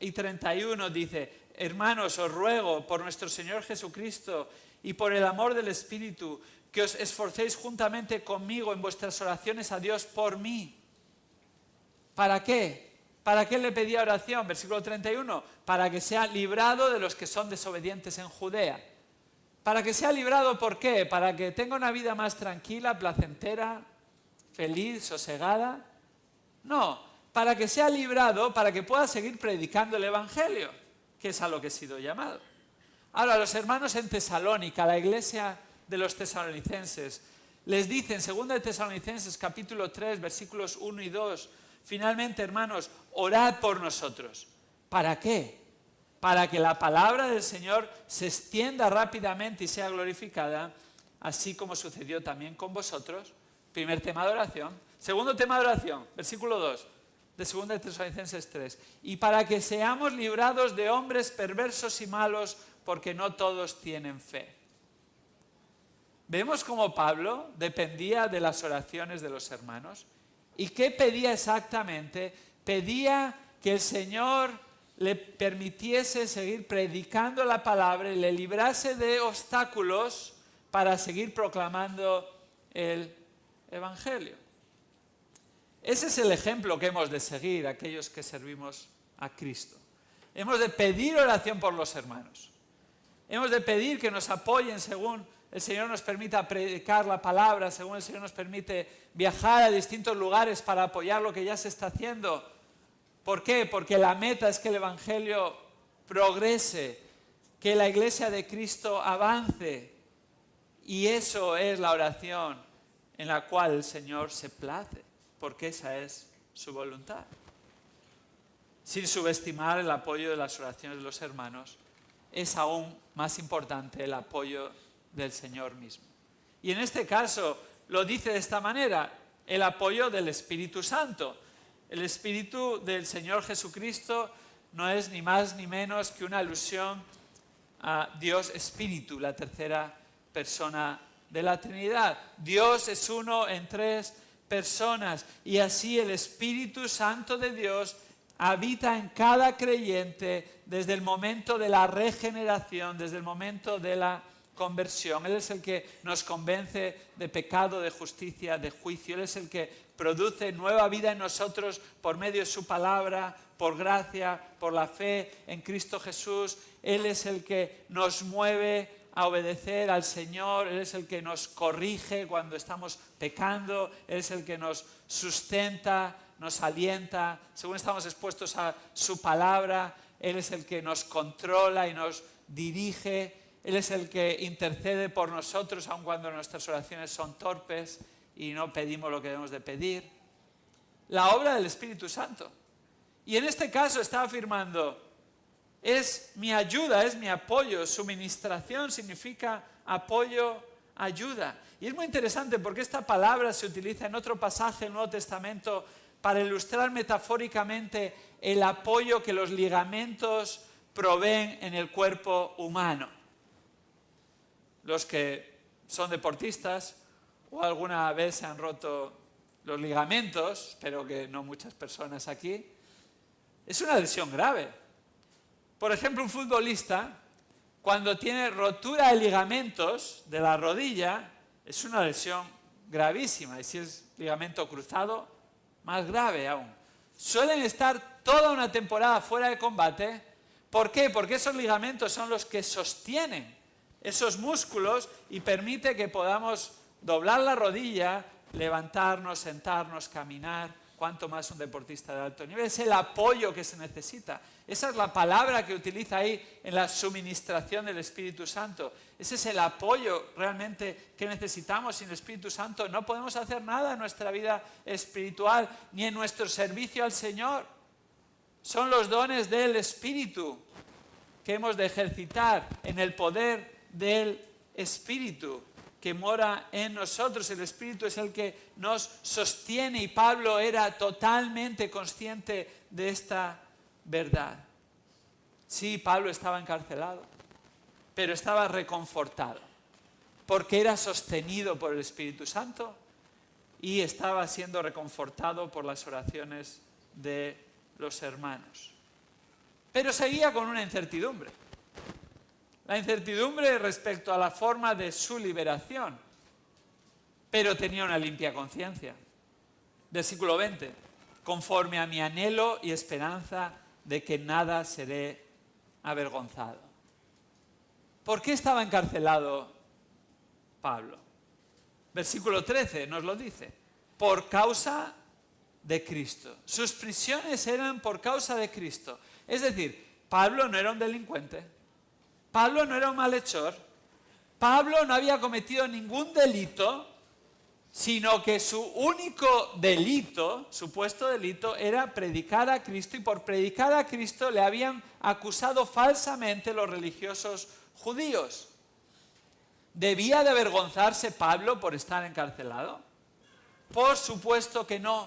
S6: y 31, dice: hermanos, os ruego por nuestro Señor Jesucristo y por el amor del Espíritu, que os esforcéis juntamente conmigo en vuestras oraciones a Dios por mí. ¿Para qué? ¿Para qué le pedía oración? Versículo 31, para que sea librado de los que son desobedientes en Judea. Para que sea librado, ¿por qué? Para que tenga una vida más tranquila, placentera, feliz, sosegada. No, para que sea librado, para que pueda seguir predicando el Evangelio, que es a lo que he sido llamado. Ahora, los hermanos en Tesalónica, la iglesia de los tesalonicenses, les dicen, 2 de Tesalonicenses capítulo 3, versículos 1 y 2, finalmente, hermanos, orad por nosotros. ¿Para qué? Para que la palabra del Señor se extienda rápidamente y sea glorificada, así como sucedió también con vosotros. Primer tema de oración. Segundo tema de oración, versículo 2, de 2 de Tesalonicenses 3. Y para que seamos librados de hombres perversos y malos, porque no todos tienen fe. Vemos cómo Pablo dependía de las oraciones de los hermanos. ¿Y qué pedía exactamente? Pedía que el Señor le permitiese seguir predicando la palabra y le librase de obstáculos para seguir proclamando el Evangelio. Ese es el ejemplo que hemos de seguir aquellos que servimos a Cristo. Hemos de pedir oración por los hermanos. Hemos de pedir que nos apoyen según el Señor nos permita predicar la palabra, según el Señor nos permite viajar a distintos lugares para apoyar lo que ya se está haciendo. ¿Por qué? Porque la meta es que el Evangelio progrese, que la iglesia de Cristo avance. Y eso es la oración en la cual el Señor se place, porque esa es su voluntad. Sin subestimar el apoyo de las oraciones de los hermanos, es aún más importante el apoyo del Señor mismo. Y en este caso lo dice de esta manera: el apoyo del Espíritu Santo. El Espíritu del Señor Jesucristo no es ni más ni menos que una alusión a Dios Espíritu, la tercera persona de la Trinidad. Dios es uno en tres personas, y así el Espíritu Santo de Dios habita en cada creyente desde el momento de la regeneración, desde el momento de la conversión. Él es el que nos convence de pecado, de justicia, de juicio. Él es el que produce nueva vida en nosotros por medio de su palabra, por gracia, por la fe en Cristo Jesús. Él es el que nos mueve a obedecer al Señor. Él es el que nos corrige cuando estamos pecando. Él es el que nos sustenta, nos alienta, según estamos expuestos a su palabra. Él es el que nos controla y nos dirige. Él es el que intercede por nosotros, aun cuando nuestras oraciones son torpes y no pedimos lo que debemos de pedir. La obra del Espíritu Santo. Y en este caso está afirmando: es mi ayuda, es mi apoyo. Su ministración significa apoyo, ayuda. Y es muy interesante porque esta palabra se utiliza en otro pasaje del Nuevo Testamento para ilustrar metafóricamente el apoyo que los ligamentos proveen en el cuerpo humano. Los que son deportistas o alguna vez se han roto los ligamentos, espero que no muchas personas aquí, es una lesión grave. Por ejemplo, un futbolista, cuando tiene rotura de ligamentos de la rodilla, es una lesión gravísima, y si es ligamento cruzado, más grave aún. Suelen estar toda una temporada fuera de combate. ¿Por qué? Porque esos ligamentos son los que sostienen esos músculos y permite que podamos doblar la rodilla, levantarnos, sentarnos, caminar. Cuanto más un deportista de alto nivel. Es el apoyo que se necesita. Esa es la palabra que utiliza ahí en la suministración del Espíritu Santo. Ese es el apoyo realmente que necesitamos. Sin el Espíritu Santo no podemos hacer nada en nuestra vida espiritual ni en nuestro servicio al Señor. Son los dones del Espíritu que hemos de ejercitar en el poder del Espíritu, que mora en nosotros. El Espíritu es el que nos sostiene y Pablo era totalmente consciente de esta verdad. Sí, Pablo estaba encarcelado, pero estaba reconfortado porque era sostenido por el Espíritu Santo y estaba siendo reconfortado por las oraciones de los hermanos. Pero seguía con una incertidumbre. La incertidumbre respecto a la forma de su liberación, pero tenía una limpia conciencia. Versículo 20, conforme a mi anhelo y esperanza de que nada seré avergonzado. ¿Por qué estaba encarcelado Pablo? Versículo 13 nos lo dice, por causa de Cristo. Sus prisiones eran por causa de Cristo. Es decir, Pablo no era un delincuente. Pablo no era un malhechor, Pablo no había cometido ningún delito, sino que su único delito, supuesto delito, era predicar a Cristo, y por predicar a Cristo le habían acusado falsamente los religiosos judíos. ¿Debía de avergonzarse Pablo por estar encarcelado? Por supuesto que no.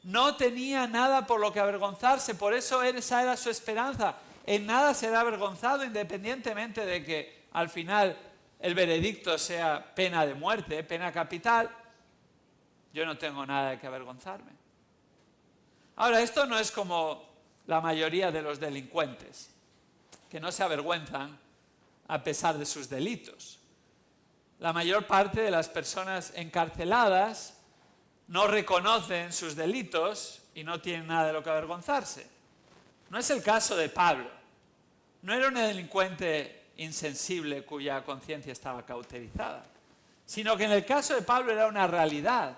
S6: No tenía nada por lo que avergonzarse, por eso esa era su esperanza. En nada será avergonzado, independientemente de que al final el veredicto sea pena de muerte, pena capital. Yo no tengo nada de que avergonzarme. Ahora, esto no es como la mayoría de los delincuentes, que no se avergüenzan a pesar de sus delitos. La mayor parte de las personas encarceladas no reconocen sus delitos y no tienen nada de lo que avergonzarse. No es el caso de Pablo. No era un delincuente insensible cuya conciencia estaba cauterizada, sino que en el caso de Pablo era una realidad.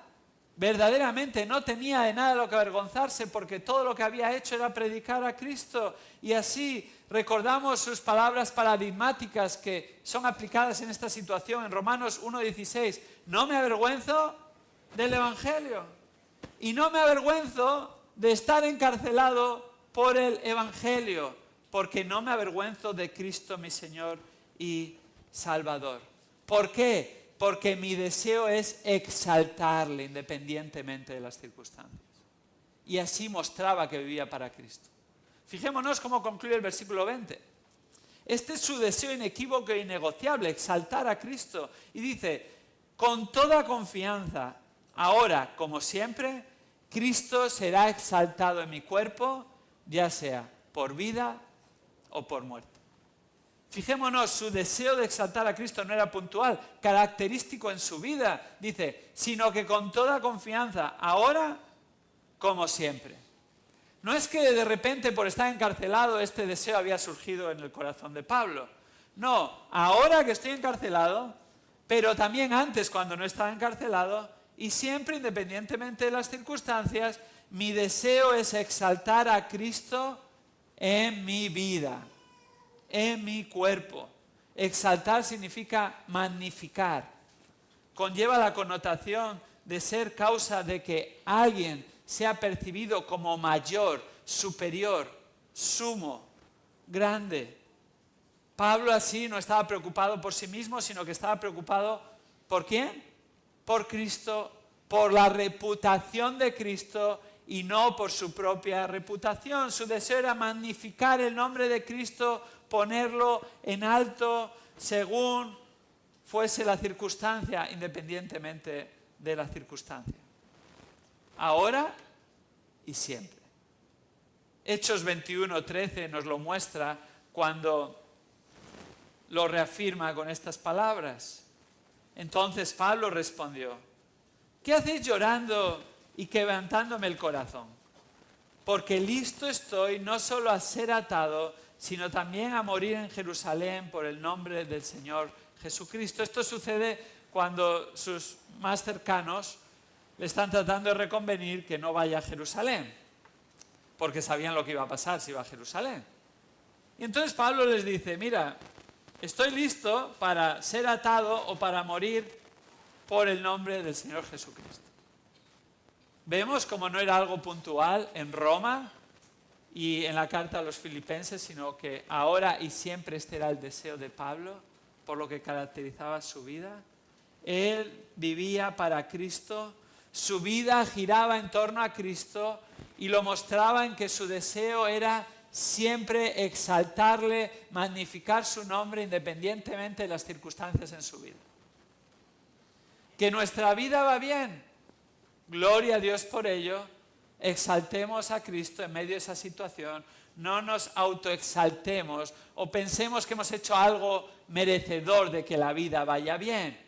S6: Verdaderamente no tenía de nada de lo que avergonzarse porque todo lo que había hecho era predicar a Cristo. Y así recordamos sus palabras paradigmáticas que son aplicadas en esta situación en Romanos 1:16. No me avergüenzo del Evangelio y no me avergüenzo de estar encarcelado por el Evangelio, porque no me avergüenzo de Cristo mi Señor y Salvador. ¿Por qué? Porque mi deseo es exaltarle independientemente de las circunstancias. Y así mostraba que vivía para Cristo. Fijémonos cómo concluye el versículo 20. Este es su deseo inequívoco e innegociable, exaltar a Cristo. Y dice, con toda confianza, ahora como siempre, Cristo será exaltado en mi cuerpo, ya sea por vida o por muerte. Fijémonos, su deseo de exaltar a Cristo no era puntual, característico en su vida, dice, sino que con toda confianza, ahora como siempre. No es que de repente por estar encarcelado este deseo había surgido en el corazón de Pablo. No, ahora que estoy encarcelado, pero también antes cuando no estaba encarcelado, y siempre independientemente de las circunstancias, mi deseo es exaltar a Cristo en mi vida, en mi cuerpo. Exaltar significa magnificar. Conlleva la connotación de ser causa de que alguien sea percibido como mayor, superior, sumo, grande. Pablo así no estaba preocupado por sí mismo, sino que estaba preocupado ¿por quién? Por Cristo, por la reputación de Cristo y no por su propia reputación. Su deseo era magnificar el nombre de Cristo, ponerlo en alto según fuese la circunstancia, independientemente de la circunstancia. Ahora y siempre. Hechos 21:13 nos lo muestra cuando lo reafirma con estas palabras. Entonces Pablo respondió, ¿qué hacéis llorando y quebrantándome el corazón? Porque listo estoy no solo a ser atado, sino también a morir en Jerusalén por el nombre del Señor Jesucristo. Esto sucede cuando sus más cercanos le están tratando de reconvenir que no vaya a Jerusalén, porque sabían lo que iba a pasar si iba a Jerusalén. Y entonces Pablo les dice, mira, estoy listo para ser atado o para morir por el nombre del Señor Jesucristo. Vemos como no era algo puntual en Roma y en la carta a los Filipenses, sino que ahora y siempre este era el deseo de Pablo, por lo que caracterizaba su vida. Él vivía para Cristo, su vida giraba en torno a Cristo y lo mostraba en que su deseo era siempre exaltarle, magnificar su nombre independientemente de las circunstancias en su vida. Que nuestra vida va bien, gloria a Dios por ello, exaltemos a Cristo en medio de esa situación, no nos autoexaltemos o pensemos que hemos hecho algo merecedor de que la vida vaya bien,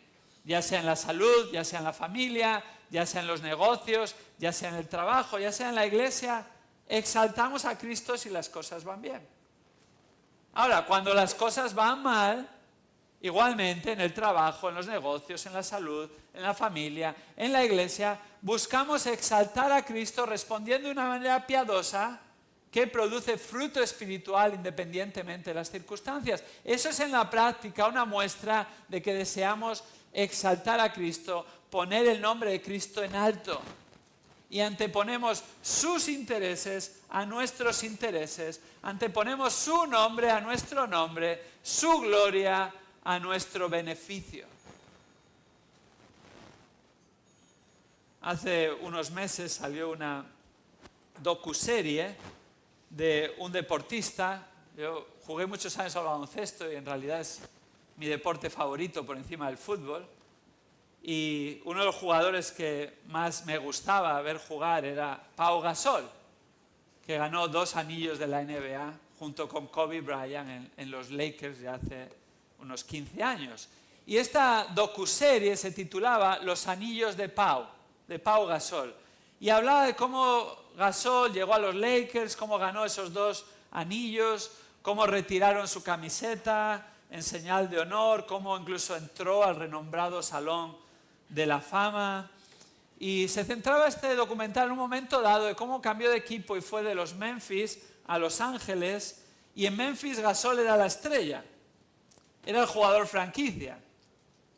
S6: ya sea en la salud, ya sea en la familia, ya sea en los negocios, ya sea en el trabajo, ya sea en la iglesia. Exaltamos a Cristo si las cosas van bien. Ahora, cuando las cosas van mal, igualmente en el trabajo, en los negocios, en la salud, en la familia, en la iglesia, buscamos exaltar a Cristo respondiendo de una manera piadosa que produce fruto espiritual independientemente de las circunstancias. Eso es en la práctica una muestra de que deseamos exaltar a Cristo, poner el nombre de Cristo en alto. Y anteponemos sus intereses a nuestros intereses, anteponemos su nombre a nuestro nombre, su gloria a nuestro beneficio. Hace unos meses salió una docuserie de un deportista. Yo jugué muchos años al baloncesto y en realidad es mi deporte favorito por encima del fútbol. Y uno de los jugadores que más me gustaba ver jugar era Pau Gasol, que ganó 2 anillos de la NBA junto con Kobe Bryant en los Lakers ya hace unos 15 años. Y esta docuserie se titulaba Los anillos de Pau Gasol. Y hablaba de cómo Gasol llegó a los Lakers, cómo ganó esos 2 anillos, cómo retiraron su camiseta en señal de honor, cómo incluso entró al renombrado Salón de la Fama. Y se centraba este documental en un momento dado de cómo cambió de equipo y fue de los Memphis a Los Ángeles, y en Memphis Gasol era la estrella, era el jugador franquicia,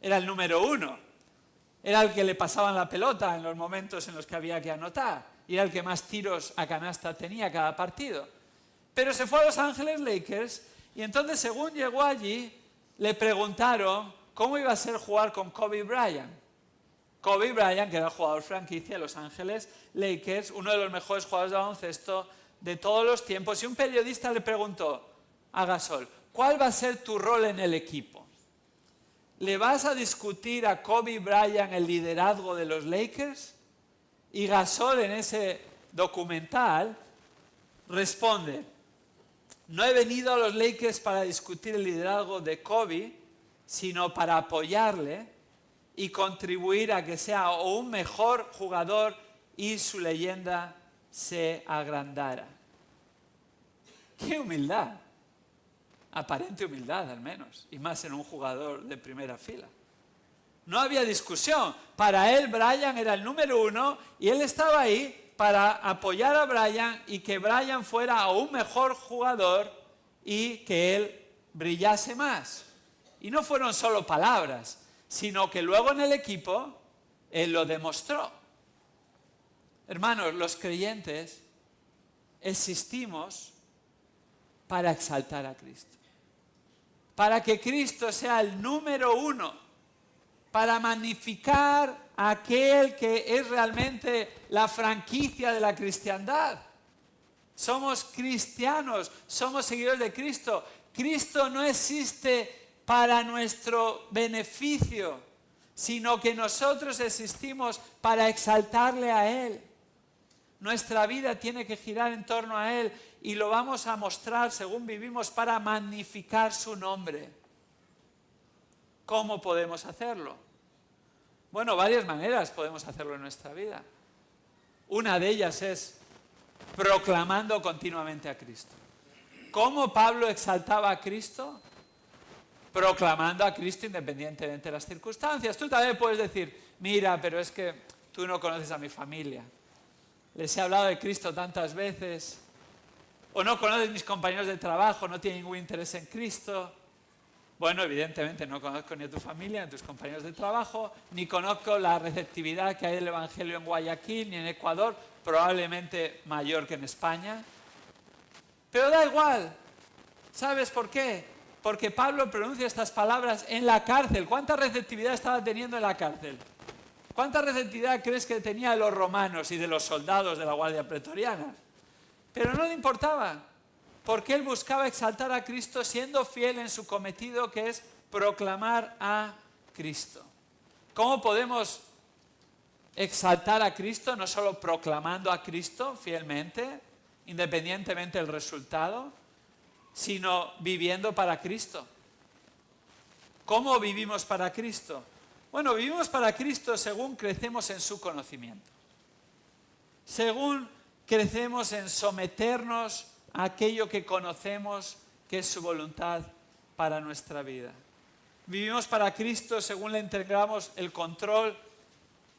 S6: era el número 1, era el que le pasaban la pelota en los momentos en los que había que anotar, y era el que más tiros a canasta tenía cada partido. Pero se fue a Los Ángeles Lakers, y entonces según llegó allí, le preguntaron cómo iba a ser jugar con Kobe Bryant. Kobe Bryant, que era el jugador franquicia de Los Ángeles Lakers, uno de los mejores jugadores de baloncesto de todos los tiempos, y un periodista le preguntó a Gasol, ¿cuál va a ser tu rol en el equipo? ¿Le vas a discutir a Kobe Bryant el liderazgo de los Lakers? Y Gasol en ese documental responde, no he venido a los Lakers para discutir el liderazgo de Kobe, sino para apoyarle y contribuir a que sea o un mejor jugador y su leyenda se agrandara. ¡Qué humildad! Aparente humildad al menos, y más en un jugador de primera fila. No había discusión. Para él Bryant era el número 1 y él estaba ahí para apoyar a Bryant y que Bryant fuera aún mejor jugador y que él brillase más. Y no fueron solo palabras, sino que luego en el equipo él lo demostró. Hermanos, los creyentes existimos para exaltar a Cristo, para que Cristo sea el número 1, para magnificar a aquel que es realmente la franquicia de la cristiandad. Somos cristianos, somos seguidores de Cristo. Cristo no existe para nuestro beneficio, sino que nosotros existimos para exaltarle a Él. Nuestra vida tiene que girar en torno a Él y lo vamos a mostrar según vivimos para magnificar su nombre. ¿Cómo podemos hacerlo? Bueno, varias maneras podemos hacerlo en nuestra vida. Una de ellas es proclamando continuamente a Cristo. ¿Cómo Pablo exaltaba a Cristo? Proclamando a Cristo independientemente de las circunstancias. Tú también puedes decir, mira, pero es que tú no conoces a mi familia. Les he hablado de Cristo tantas veces. O no conoces a mis compañeros de trabajo, no tienen ningún interés en Cristo. Bueno, evidentemente no conozco ni a tu familia, ni a tus compañeros de trabajo, ni conozco la receptividad que hay del Evangelio en Guayaquil, ni en Ecuador, probablemente mayor que en España. Pero da igual. ¿Sabes por qué? porque Pablo pronuncia estas palabras en la cárcel. ¿Cuánta receptividad estaba teniendo en la cárcel? ¿Cuánta receptividad crees que tenía de los romanos y de los soldados de la Guardia Pretoriana? Pero no le importaba, porque él buscaba exaltar a Cristo siendo fiel en su cometido, que es proclamar a Cristo. ¿Cómo podemos exaltar a Cristo? No solo proclamando a Cristo fielmente, independientemente del resultado, sino viviendo para Cristo. ¿Cómo vivimos para Cristo? Bueno, vivimos para Cristo según crecemos en su conocimiento. Según crecemos en someternos a aquello que conocemos que es su voluntad para nuestra vida. Vivimos para Cristo según le entregamos el control,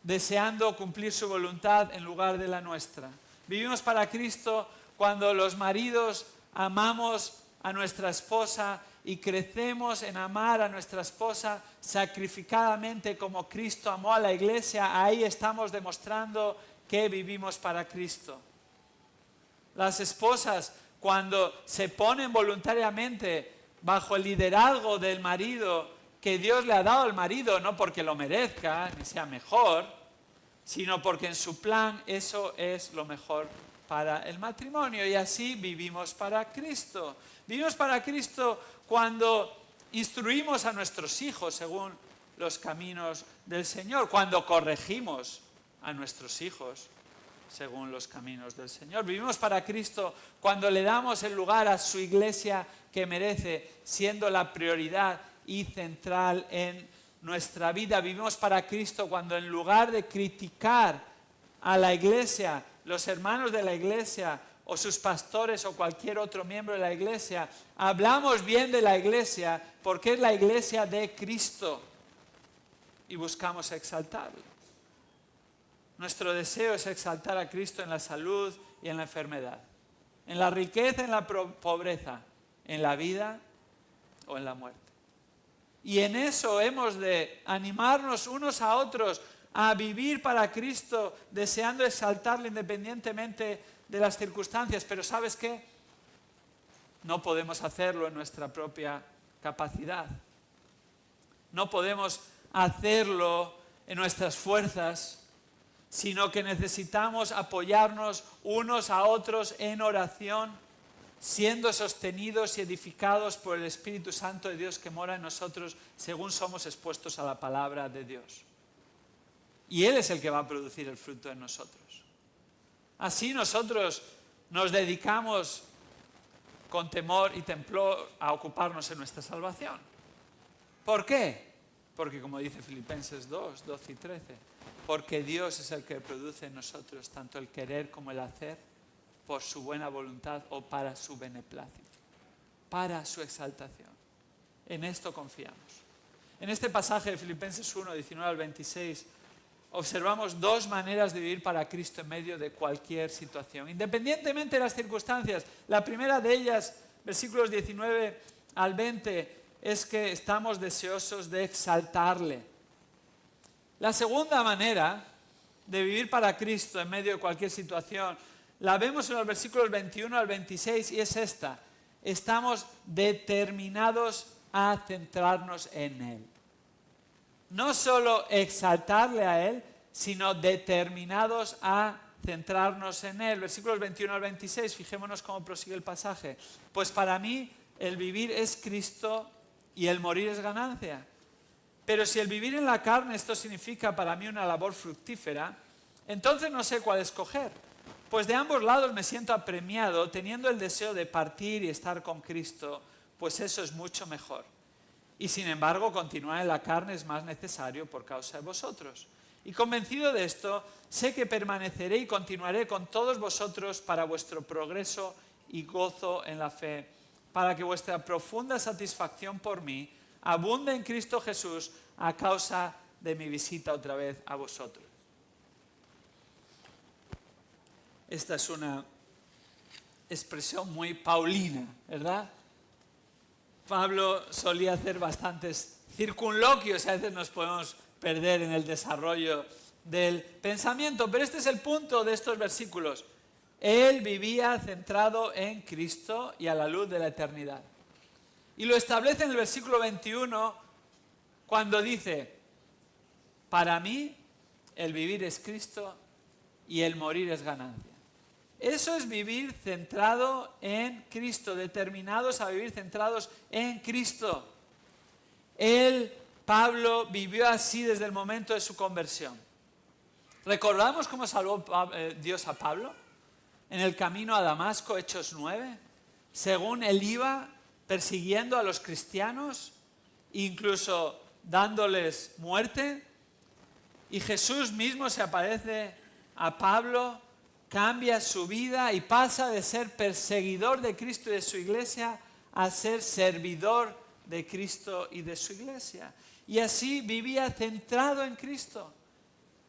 S6: deseando cumplir su voluntad en lugar de la nuestra. Vivimos para Cristo cuando los maridos amamos a nuestra esposa y crecemos en amar a nuestra esposa sacrificadamente como Cristo amó a la iglesia. Ahí estamos demostrando que vivimos para Cristo. Las esposas, cuando se ponen voluntariamente bajo el liderazgo del marido que Dios le ha dado al marido, no porque lo merezca ni sea mejor, sino porque en su plan eso es lo mejor para el matrimonio, y así vivimos para Cristo. Vivimos para Cristo cuando instruimos a nuestros hijos según los caminos del Señor, cuando corregimos a nuestros hijos según los caminos del Señor. Vivimos para Cristo cuando le damos el lugar a su iglesia que merece, siendo la prioridad y central en nuestra vida. Vivimos para Cristo cuando en lugar de criticar a la iglesia, los hermanos de la iglesia o sus pastores o cualquier otro miembro de la iglesia, hablamos bien de la iglesia porque es la iglesia de Cristo y buscamos exaltarlo. Nuestro deseo es exaltar a Cristo en la salud y en la enfermedad, en la riqueza, en la pobreza, en la vida o en la muerte. Y en eso hemos de animarnos unos a otros a vivir para Cristo, deseando exaltarle independientemente de las circunstancias. Pero ¿sabes qué? No podemos hacerlo en nuestra propia capacidad. No podemos hacerlo en nuestras fuerzas, sino que necesitamos apoyarnos unos a otros en oración, siendo sostenidos y edificados por el Espíritu Santo de Dios que mora en nosotros según somos expuestos a la palabra de Dios. Y Él es el que va a producir el fruto en nosotros. Así nosotros nos dedicamos con temor y temblor a ocuparnos en nuestra salvación. ¿Por qué? Porque como dice Filipenses 2, 12 y 13, porque Dios es el que produce en nosotros tanto el querer como el hacer por su buena voluntad o para su beneplácito, para su exaltación. En esto confiamos. En este pasaje de Filipenses 1, 19 al 26, observamos dos maneras de vivir para Cristo en medio de cualquier situación, independientemente de las circunstancias. La primera de ellas, versículos 19 al 20, es que estamos deseosos de exaltarle. La segunda manera de vivir para Cristo en medio de cualquier situación la vemos en los versículos 21 al 26 y es esta: estamos determinados a centrarnos en Él. No solo exaltarle a Él, sino determinados a centrarnos en Él. Versículos 21 al 26, fijémonos cómo prosigue el pasaje. Pues para mí el vivir es Cristo y el morir es ganancia. Pero si el vivir en la carne esto significa para mí una labor fructífera, entonces no sé cuál escoger. Pues de ambos lados me siento apremiado, teniendo el deseo de partir y estar con Cristo, pues eso es mucho mejor. Y sin embargo, continuar en la carne es más necesario por causa de vosotros. Y convencido de esto, sé que permaneceré y continuaré con todos vosotros para vuestro progreso y gozo en la fe, para que vuestra profunda satisfacción por mí abunde en Cristo Jesús a causa de mi visita otra vez a vosotros. Esta es una expresión muy paulina, ¿verdad? Pablo solía hacer bastantes circunloquios, a veces nos podemos perder en el desarrollo del pensamiento, pero este es el punto de estos versículos. Él vivía centrado en Cristo y a la luz de la eternidad. Y lo establece en el versículo 21 cuando dice, para mí el vivir es Cristo y el morir es ganancia. Eso es vivir centrado en Cristo, determinados a vivir centrados en Cristo. Pablo, vivió así desde el momento de su conversión. ¿Recordamos cómo salvó Dios a Pablo? En el camino a Damasco, Hechos 9, según él iba persiguiendo a los cristianos, incluso dándoles muerte, y Jesús mismo se aparece a Pablo, cambia su vida y pasa de ser perseguidor de Cristo y de su iglesia a ser servidor de Cristo y de su iglesia. Y así vivía centrado en Cristo.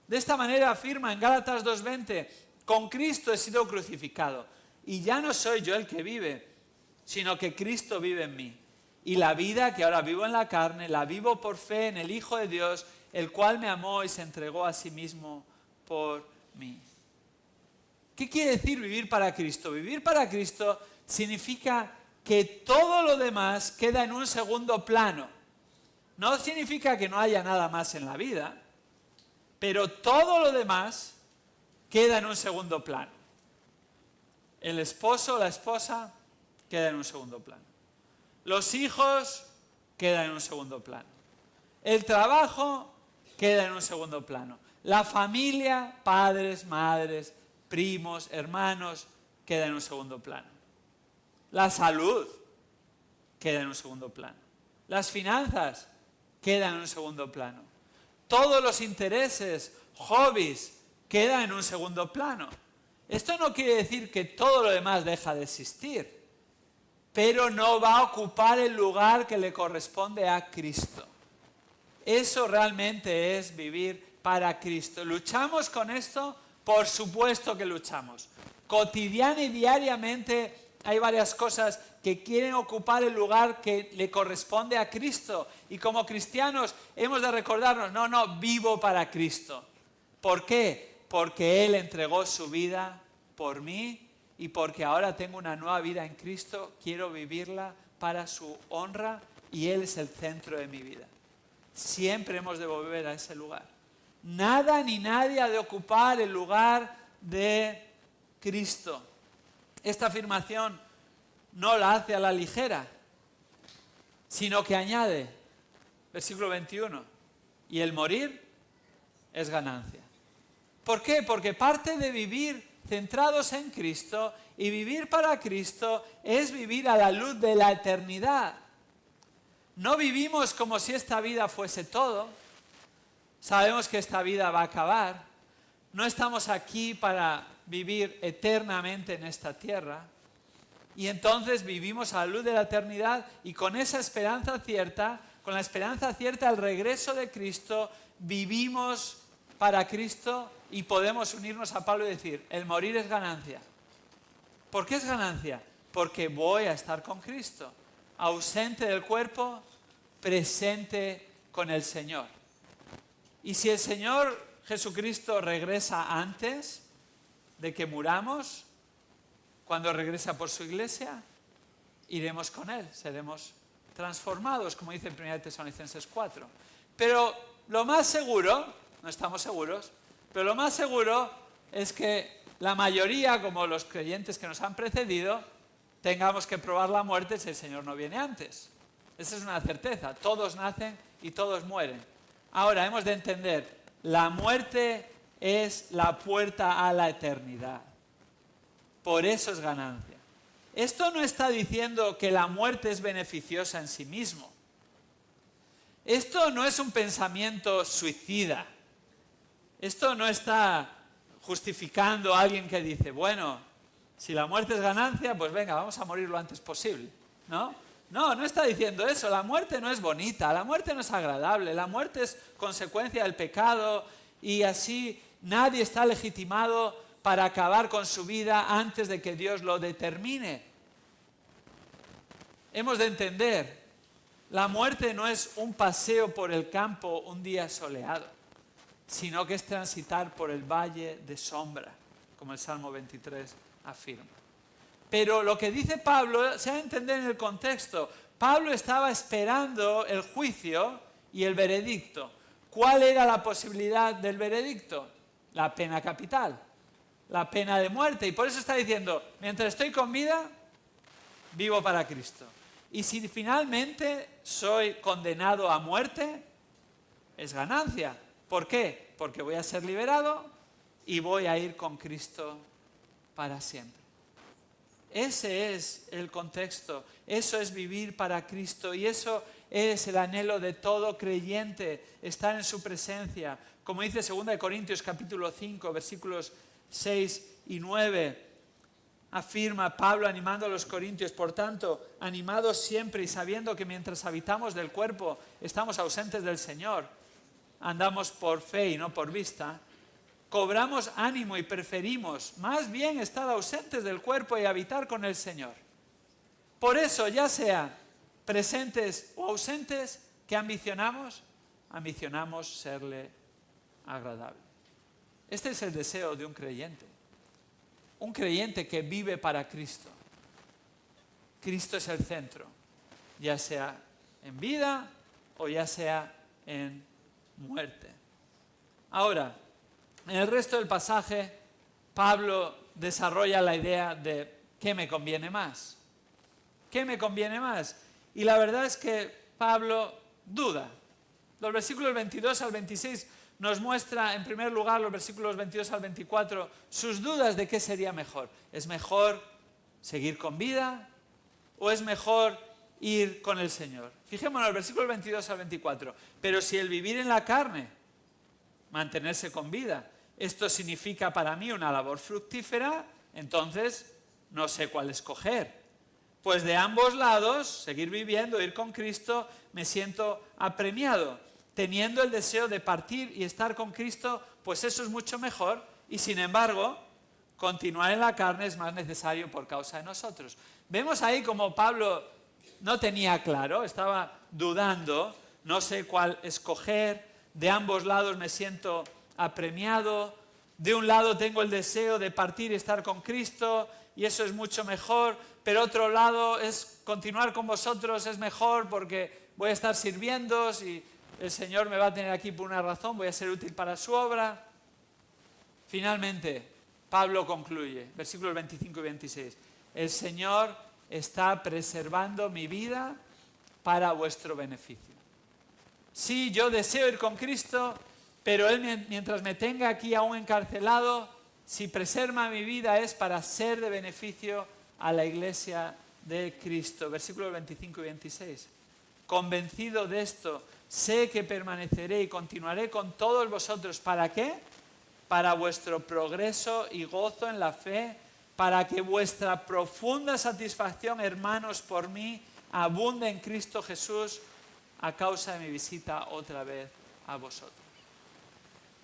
S6: De esta manera afirma en Gálatas 2:20, con Cristo he sido crucificado y ya no soy yo el que vive, sino que Cristo vive en mí. Y la vida que ahora vivo en la carne, la vivo por fe en el Hijo de Dios, el cual me amó y se entregó a sí mismo por mí. ¿Qué quiere decir vivir para Cristo? Vivir para Cristo significa que todo lo demás queda en un segundo plano. No significa que no haya nada más en la vida, pero todo lo demás queda en un segundo plano. El esposo, la esposa, queda en un segundo plano. Los hijos quedan en un segundo plano. El trabajo queda en un segundo plano. La familia, padres, madres, primos, hermanos, queda en un segundo plano. La salud queda en un segundo plano. Las finanzas quedan en un segundo plano. Todos los intereses, hobbies, quedan en un segundo plano. Esto no quiere decir que todo lo demás deja de existir, pero no va a ocupar el lugar que le corresponde a Cristo. Eso realmente es vivir para Cristo. ¿Luchamos con esto? Por supuesto que luchamos. Cotidiana y diariamente hay varias cosas que quieren ocupar el lugar que le corresponde a Cristo. Y como cristianos hemos de recordarnos, no, vivo para Cristo. ¿Por qué? Porque Él entregó su vida por mí y porque ahora tengo una nueva vida en Cristo, quiero vivirla para su honra y Él es el centro de mi vida. Siempre hemos de volver a ese lugar. Nada ni nadie ha de ocupar el lugar de Cristo. Esta afirmación no la hace a la ligera, sino que añade, versículo 21, y el morir es ganancia. ¿Por qué? Porque parte de vivir centrados en Cristo y vivir para Cristo es vivir a la luz de la eternidad. No vivimos como si esta vida fuese todo. Sabemos que esta vida va a acabar. No estamos aquí para vivir eternamente en esta tierra. Y entonces vivimos a la luz de la eternidad y con esa esperanza cierta, con la esperanza cierta al regreso de Cristo, vivimos para Cristo y podemos unirnos a Pablo y decir, el morir es ganancia. ¿Por qué es ganancia? Porque voy a estar con Cristo, ausente del cuerpo, presente con el Señor. Y si el Señor Jesucristo regresa antes de que muramos, cuando regresa por su iglesia, iremos con Él, seremos transformados, como dice en 1 Tesalonicenses 4. Pero lo más seguro, no estamos seguros, pero lo más seguro es que la mayoría, como los creyentes que nos han precedido, tengamos que probar la muerte si el Señor no viene antes. Esa es una certeza, todos nacen y todos mueren. Ahora hemos de entender, la muerte es la puerta a la eternidad. Por eso es ganancia. Esto no está diciendo que la muerte es beneficiosa en sí mismo. Esto no es un pensamiento suicida. Esto no está justificando a alguien que dice, bueno, si la muerte es ganancia, pues venga, vamos a morir lo antes posible. No está diciendo eso. La muerte no es bonita, la muerte no es agradable, la muerte es consecuencia del pecado y así nadie está legitimado para acabar con su vida antes de que Dios lo determine. Hemos de entender, la muerte no es un paseo por el campo un día soleado, sino que es transitar por el valle de sombra, como el Salmo 23 afirma. Pero lo que dice Pablo se ha de entender en el contexto. Pablo estaba esperando el juicio y el veredicto. ¿Cuál era la posibilidad del veredicto? La pena capital, la pena de muerte. Y por eso está diciendo, mientras estoy con vida, vivo para Cristo. Y si finalmente soy condenado a muerte, es ganancia. ¿Por qué? Porque voy a ser liberado y voy a ir con Cristo para siempre. Ese es el contexto, eso es vivir para Cristo y eso es el anhelo de todo creyente, estar en su presencia. Como dice 2 Corintios capítulo 5, versículos 6 y 9, afirma Pablo animando a los corintios: por tanto, animados siempre y sabiendo que mientras habitamos del cuerpo estamos ausentes del Señor, andamos por fe y no por vista, cobramos ánimo y preferimos más bien estar ausentes del cuerpo y habitar con el Señor. Por eso, ya sea presentes o ausentes, ¿qué ambicionamos? Ambicionamos serle agradable. Este es el deseo de un creyente. Un creyente que vive para Cristo. Cristo es el centro, ya sea en vida o ya sea en muerte. Ahora, en el resto del pasaje, Pablo desarrolla la idea de ¿qué me conviene más? ¿Qué me conviene más? Y la verdad es que Pablo duda. Los versículos 22 al 26 nos muestra, en primer lugar, los versículos 22 al 24, sus dudas de qué sería mejor. ¿Es mejor seguir con vida o es mejor ir con el Señor? Fijémonos en los versículos 22 al 24. Pero si el vivir en la carne, mantenerse con vida, esto significa para mí una labor fructífera, entonces no sé cuál escoger. Pues de ambos lados, seguir viviendo, ir con Cristo, me siento apremiado. Teniendo el deseo de partir y estar con Cristo, pues eso es mucho mejor. Y sin embargo, continuar en la carne es más necesario por causa de nosotros. Vemos ahí como Pablo no tenía claro, estaba dudando, no sé cuál escoger. De ambos lados me siento apremiado, de un lado tengo el deseo de partir y estar con Cristo y eso es mucho mejor, pero otro lado es continuar con vosotros, es mejor porque voy a estar sirviendo y el Señor me va a tener aquí por una razón, voy a ser útil para su obra. Finalmente, Pablo concluye, versículos 25 y 26, el Señor está preservando mi vida para vuestro beneficio. Sí, yo deseo ir con Cristo, pero Él mientras me tenga aquí aún encarcelado, si preserva mi vida es para ser de beneficio a la iglesia de Cristo. Versículos 25 y 26. Convencido de esto, sé que permaneceré y continuaré con todos vosotros. ¿Para qué? Para vuestro progreso y gozo en la fe, para que vuestra profunda satisfacción, hermanos, por mí, abunde en Cristo Jesús a causa de mi visita otra vez a vosotros.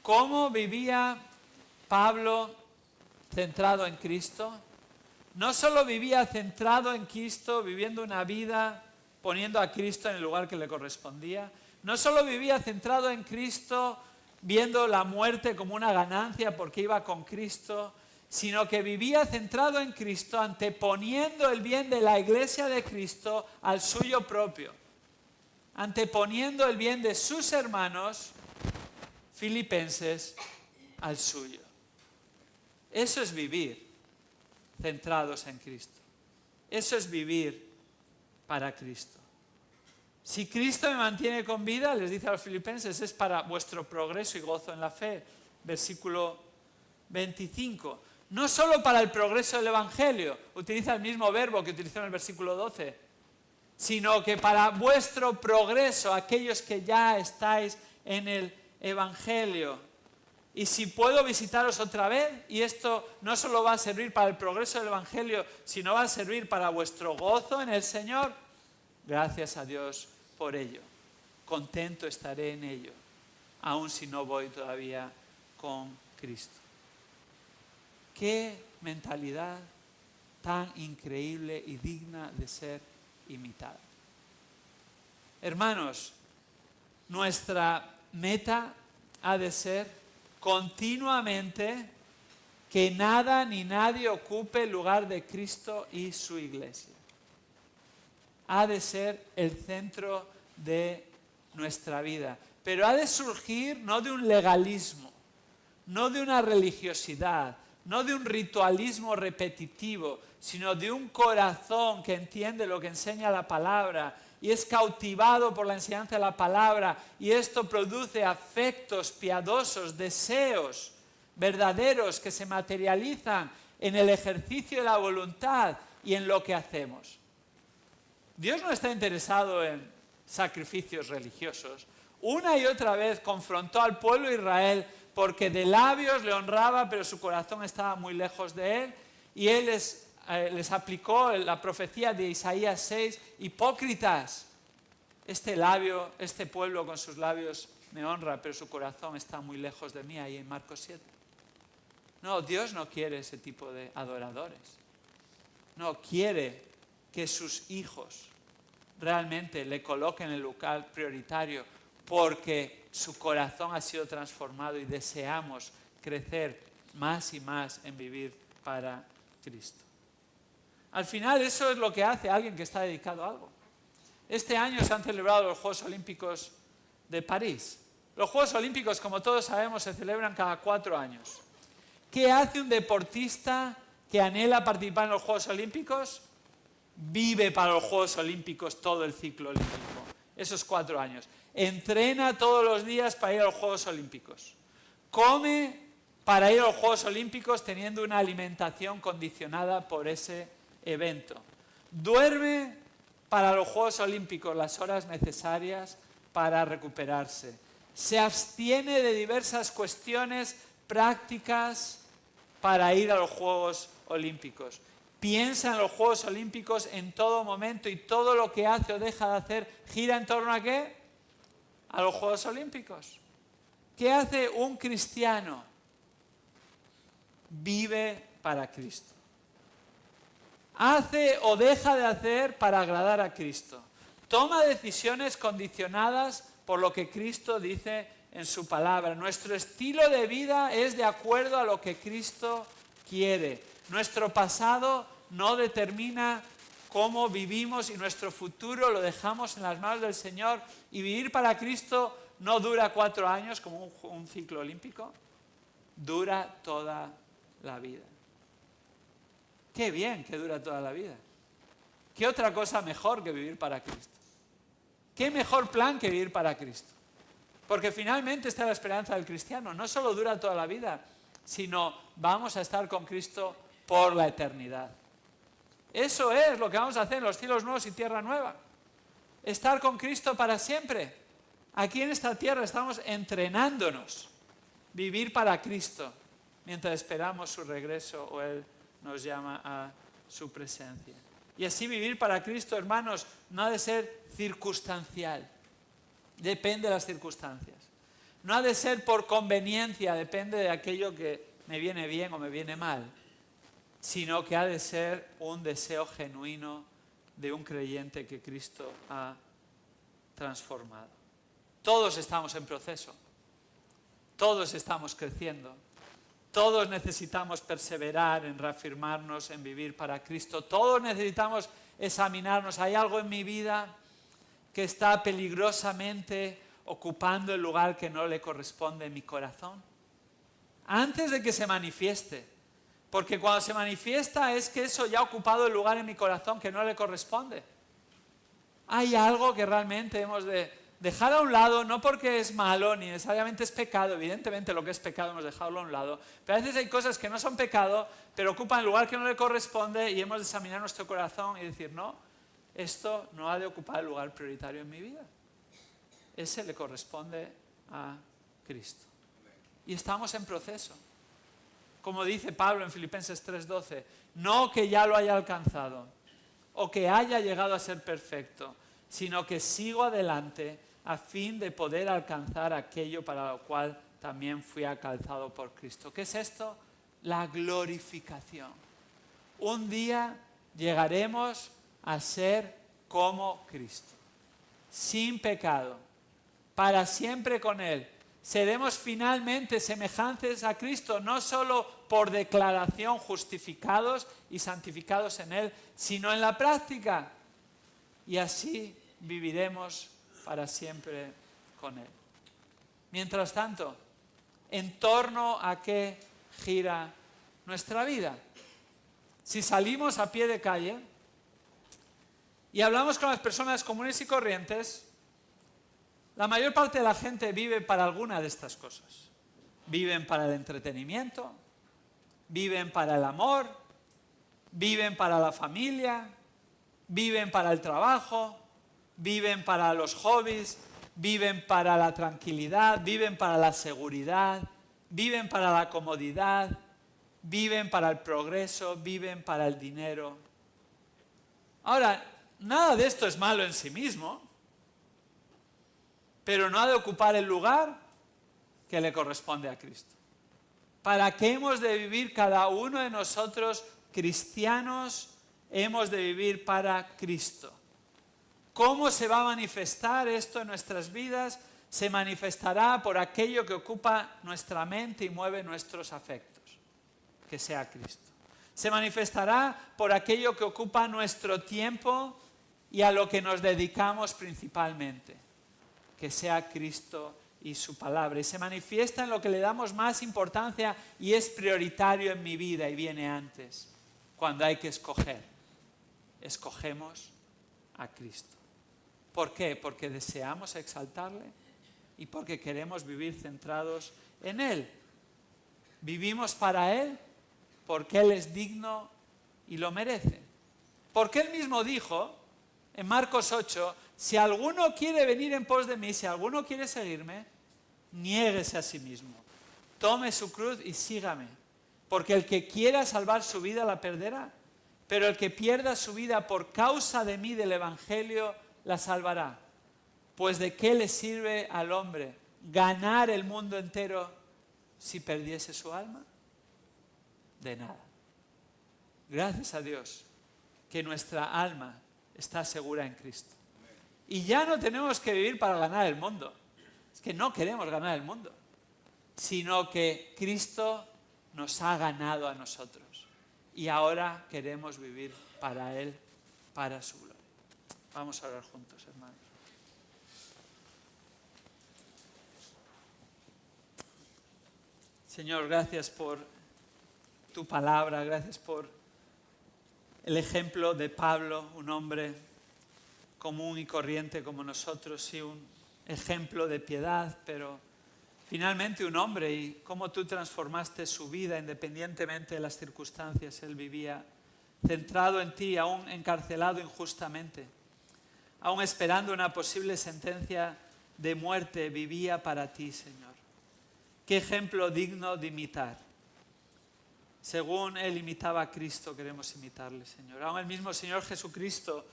S6: ¿Cómo vivía Pablo centrado en Cristo? No solo vivía centrado en Cristo, viviendo una vida poniendo a Cristo en el lugar que le correspondía. No solo vivía centrado en Cristo, viendo la muerte como una ganancia porque iba con Cristo, sino que vivía centrado en Cristo, anteponiendo el bien de la iglesia de Cristo al suyo propio, anteponiendo el bien de sus hermanos filipenses al suyo. Eso es vivir centrados en Cristo. Eso es vivir para Cristo. Si Cristo me mantiene con vida, les dice a los filipenses, es para vuestro progreso y gozo en la fe. Versículo 25. No solo para el progreso del Evangelio, utiliza el mismo verbo que utilizó en el versículo 12, sino que para vuestro progreso, aquellos que ya estáis en el Evangelio. Y si puedo visitaros otra vez, y esto no solo va a servir para el progreso del Evangelio, sino va a servir para vuestro gozo en el Señor, gracias a Dios por ello. Contento estaré en ello, aun si no voy todavía con Cristo. Qué mentalidad tan increíble y digna de ser imitada. Hermanos, nuestra meta ha de ser continuamente que nada ni nadie ocupe el lugar de Cristo y su iglesia. ha de ser el centro de nuestra vida. Pero ha de surgir no de un legalismo, no de una religiosidad, no de un ritualismo repetitivo, sino de un corazón que entiende lo que enseña la palabra y es cautivado por la enseñanza de la palabra, y esto produce afectos piadosos, deseos verdaderos que se materializan en el ejercicio de la voluntad y en lo que hacemos. Dios no está interesado en sacrificios religiosos. Una y otra vez confrontó al pueblo de Israel porque de labios le honraba, pero su corazón estaba muy lejos de él, y él les aplicó la profecía de Isaías 6, hipócritas, este pueblo con sus labios me honra, pero su corazón está muy lejos de mí, ahí en Marcos 7. No, Dios no quiere ese tipo de adoradores. No, quiere que sus hijos realmente le coloquen en el lugar prioritario, porque su corazón ha sido transformado y deseamos crecer más y más en vivir para Cristo. Al final eso es lo que hace alguien que está dedicado a algo. Este año se han celebrado los Juegos Olímpicos de París. Los Juegos Olímpicos, como todos sabemos, se celebran cada 4 años. ¿Qué hace un deportista que anhela participar en los Juegos Olímpicos? Vive para los Juegos Olímpicos todo el ciclo olímpico, esos 4 años. Entrena todos los días para ir a los Juegos Olímpicos. Come para ir a los Juegos Olímpicos teniendo una alimentación condicionada por ese evento. Duerme para los Juegos Olímpicos las horas necesarias para recuperarse. Se abstiene de diversas cuestiones prácticas para ir a los Juegos Olímpicos. Piensa en los Juegos Olímpicos en todo momento, y todo lo que hace o deja de hacer gira en torno a ¿qué? A los Juegos Olímpicos. ¿Qué hace un cristiano? Vive para Cristo. Hace o deja de hacer para agradar a Cristo. Toma decisiones condicionadas por lo que Cristo dice en su palabra. Nuestro estilo de vida es de acuerdo a lo que Cristo quiere. Nuestro pasado no determina cómo vivimos, y nuestro futuro lo dejamos en las manos del Señor. Y vivir para Cristo no dura 4 años como un ciclo olímpico, dura toda la vida. Qué bien que dura toda la vida. ¿Qué otra cosa mejor que vivir para Cristo? ¿Qué mejor plan que vivir para Cristo? Porque finalmente esta es la esperanza del cristiano. No solo dura toda la vida, sino vamos a estar con Cristo por la eternidad. Eso es lo que vamos a hacer en los cielos nuevos y tierra nueva. Estar con Cristo para siempre. Aquí en esta tierra estamos entrenándonos. Vivir para Cristo mientras esperamos su regreso o Él nos llama a su presencia. Y así vivir para Cristo, hermanos, no ha de ser circunstancial. Depende de las circunstancias. No ha de ser por conveniencia, depende de aquello que me viene bien o me viene mal, sino que ha de ser un deseo genuino de un creyente que Cristo ha transformado. Todos estamos en proceso. Todos estamos creciendo. Todos necesitamos perseverar en reafirmarnos, en vivir para Cristo. Todos necesitamos examinarnos. ¿Hay algo en mi vida que está peligrosamente ocupando el lugar que no le corresponde en mi corazón? Antes de que se manifieste. Porque cuando se manifiesta es que eso ya ha ocupado el lugar en mi corazón que no le corresponde. Hay algo que realmente hemos de dejar a un lado, no porque es malo ni necesariamente es pecado. Evidentemente lo que es pecado hemos dejado a un lado. Pero a veces hay cosas que no son pecado, pero ocupan el lugar que no le corresponde, y hemos de examinar nuestro corazón y decir, no, esto no ha de ocupar el lugar prioritario en mi vida. Ese le corresponde a Cristo. Y estamos en proceso. Como dice Pablo en Filipenses 3:12, no que ya lo haya alcanzado o que haya llegado a ser perfecto, sino que sigo adelante a fin de poder alcanzar aquello para lo cual también fui alcanzado por Cristo. ¿Qué es esto? La glorificación. Un día llegaremos a ser como Cristo, sin pecado, para siempre con Él. Seremos finalmente semejantes a Cristo, no solo por declaración justificados y santificados en Él, sino en la práctica. y así viviremos para siempre con Él. Mientras tanto, ¿en torno a qué gira nuestra vida? Si salimos a pie de calle y hablamos con las personas comunes y corrientes, la mayor parte de la gente vive para alguna de estas cosas. Viven para el entretenimiento, viven para el amor, viven para la familia, viven para el trabajo, viven para los hobbies, viven para la tranquilidad, viven para la seguridad, viven para la comodidad, viven para el progreso, viven para el dinero. Ahora, nada de esto es malo en sí mismo, pero no ha de ocupar el lugar que le corresponde a Cristo. ¿Para qué hemos de vivir cada uno de nosotros cristianos? Hemos de vivir para Cristo. ¿Cómo se va a manifestar esto en nuestras vidas? Se manifestará por aquello que ocupa nuestra mente y mueve nuestros afectos, que sea Cristo. Se manifestará por aquello que ocupa nuestro tiempo y a lo que nos dedicamos principalmente, que sea Cristo y su palabra. Y se manifiesta en lo que le damos más importancia y es prioritario en mi vida y viene antes. Cuando hay que escoger, escogemos a Cristo. ¿Por qué? Porque deseamos exaltarle y porque queremos vivir centrados en Él. Vivimos para Él porque Él es digno y lo merece. Porque Él mismo dijo en Marcos 8, si alguno quiere venir en pos de mí, si alguno quiere seguirme, niéguese a sí mismo, tome su cruz y sígame. Porque el que quiera salvar su vida la perderá, pero el que pierda su vida por causa de mí, del Evangelio, la salvará. Pues ¿de qué le sirve al hombre ganar el mundo entero si perdiese su alma? De nada. Gracias a Dios que nuestra alma está segura en Cristo. Y ya no tenemos que vivir para ganar el mundo. Es que no queremos ganar el mundo, sino que Cristo nos ha ganado a nosotros. Y ahora queremos vivir para Él, para su gloria. Vamos a orar juntos, hermanos. Señor, gracias por tu palabra, gracias por el ejemplo de Pablo, un hombre común y corriente como nosotros, sí, un ejemplo de piedad, pero finalmente un hombre, y cómo tú transformaste su vida independientemente de las circunstancias. Él vivía centrado en ti, aún encarcelado injustamente, aún esperando una posible sentencia de muerte, vivía para ti, Señor. Qué ejemplo digno de imitar. Según Él imitaba a Cristo, queremos imitarle, Señor. Aún el mismo Señor Jesucristo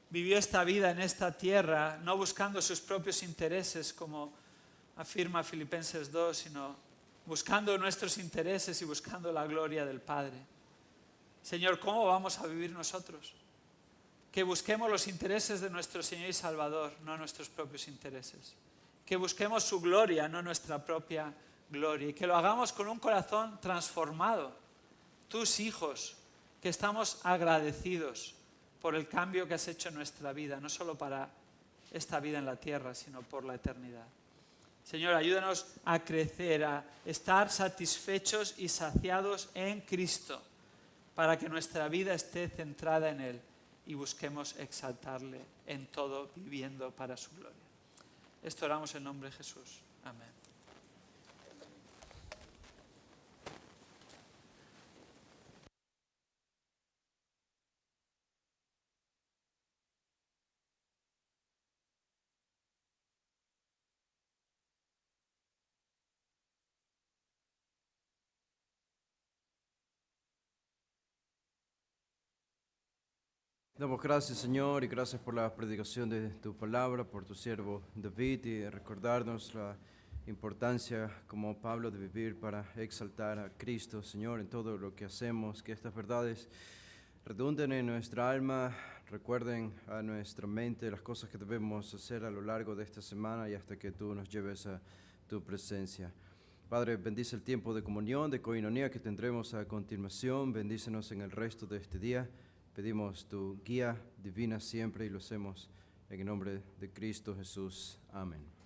S6: vivió esta vida en esta tierra, no buscando sus propios intereses, como afirma Filipenses 2, sino buscando nuestros intereses y buscando la gloria del Padre. Señor, ¿cómo vamos a vivir nosotros? Que busquemos los intereses de nuestro Señor y Salvador, no nuestros propios intereses. Que busquemos su gloria, no nuestra propia gloria. Y que lo hagamos con un corazón transformado. Tus hijos, que estamos agradecidos por el cambio que has hecho en nuestra vida, no solo para esta vida en la tierra, sino por la eternidad. Señor, ayúdanos a crecer, a estar satisfechos y saciados en Cristo, para que nuestra vida esté centrada en Él y busquemos exaltarle en todo, viviendo para su gloria. Esto oramos en nombre de Jesús. Amén.
S5: Damos gracias, Señor, y gracias por la predicación de tu palabra, por tu siervo David, y recordarnos la importancia, como Pablo, de vivir para exaltar a Cristo, Señor, en todo lo que hacemos, que estas verdades redunden en nuestra alma, recuerden a nuestra mente las cosas que debemos hacer a lo largo de esta semana y hasta que tú nos lleves a tu presencia. Padre, bendice el tiempo de comunión, de coinonía que tendremos a continuación, bendícenos en el resto de este día. pedimos tu guía divina siempre y lo hacemos en el nombre de Cristo Jesús. Amén.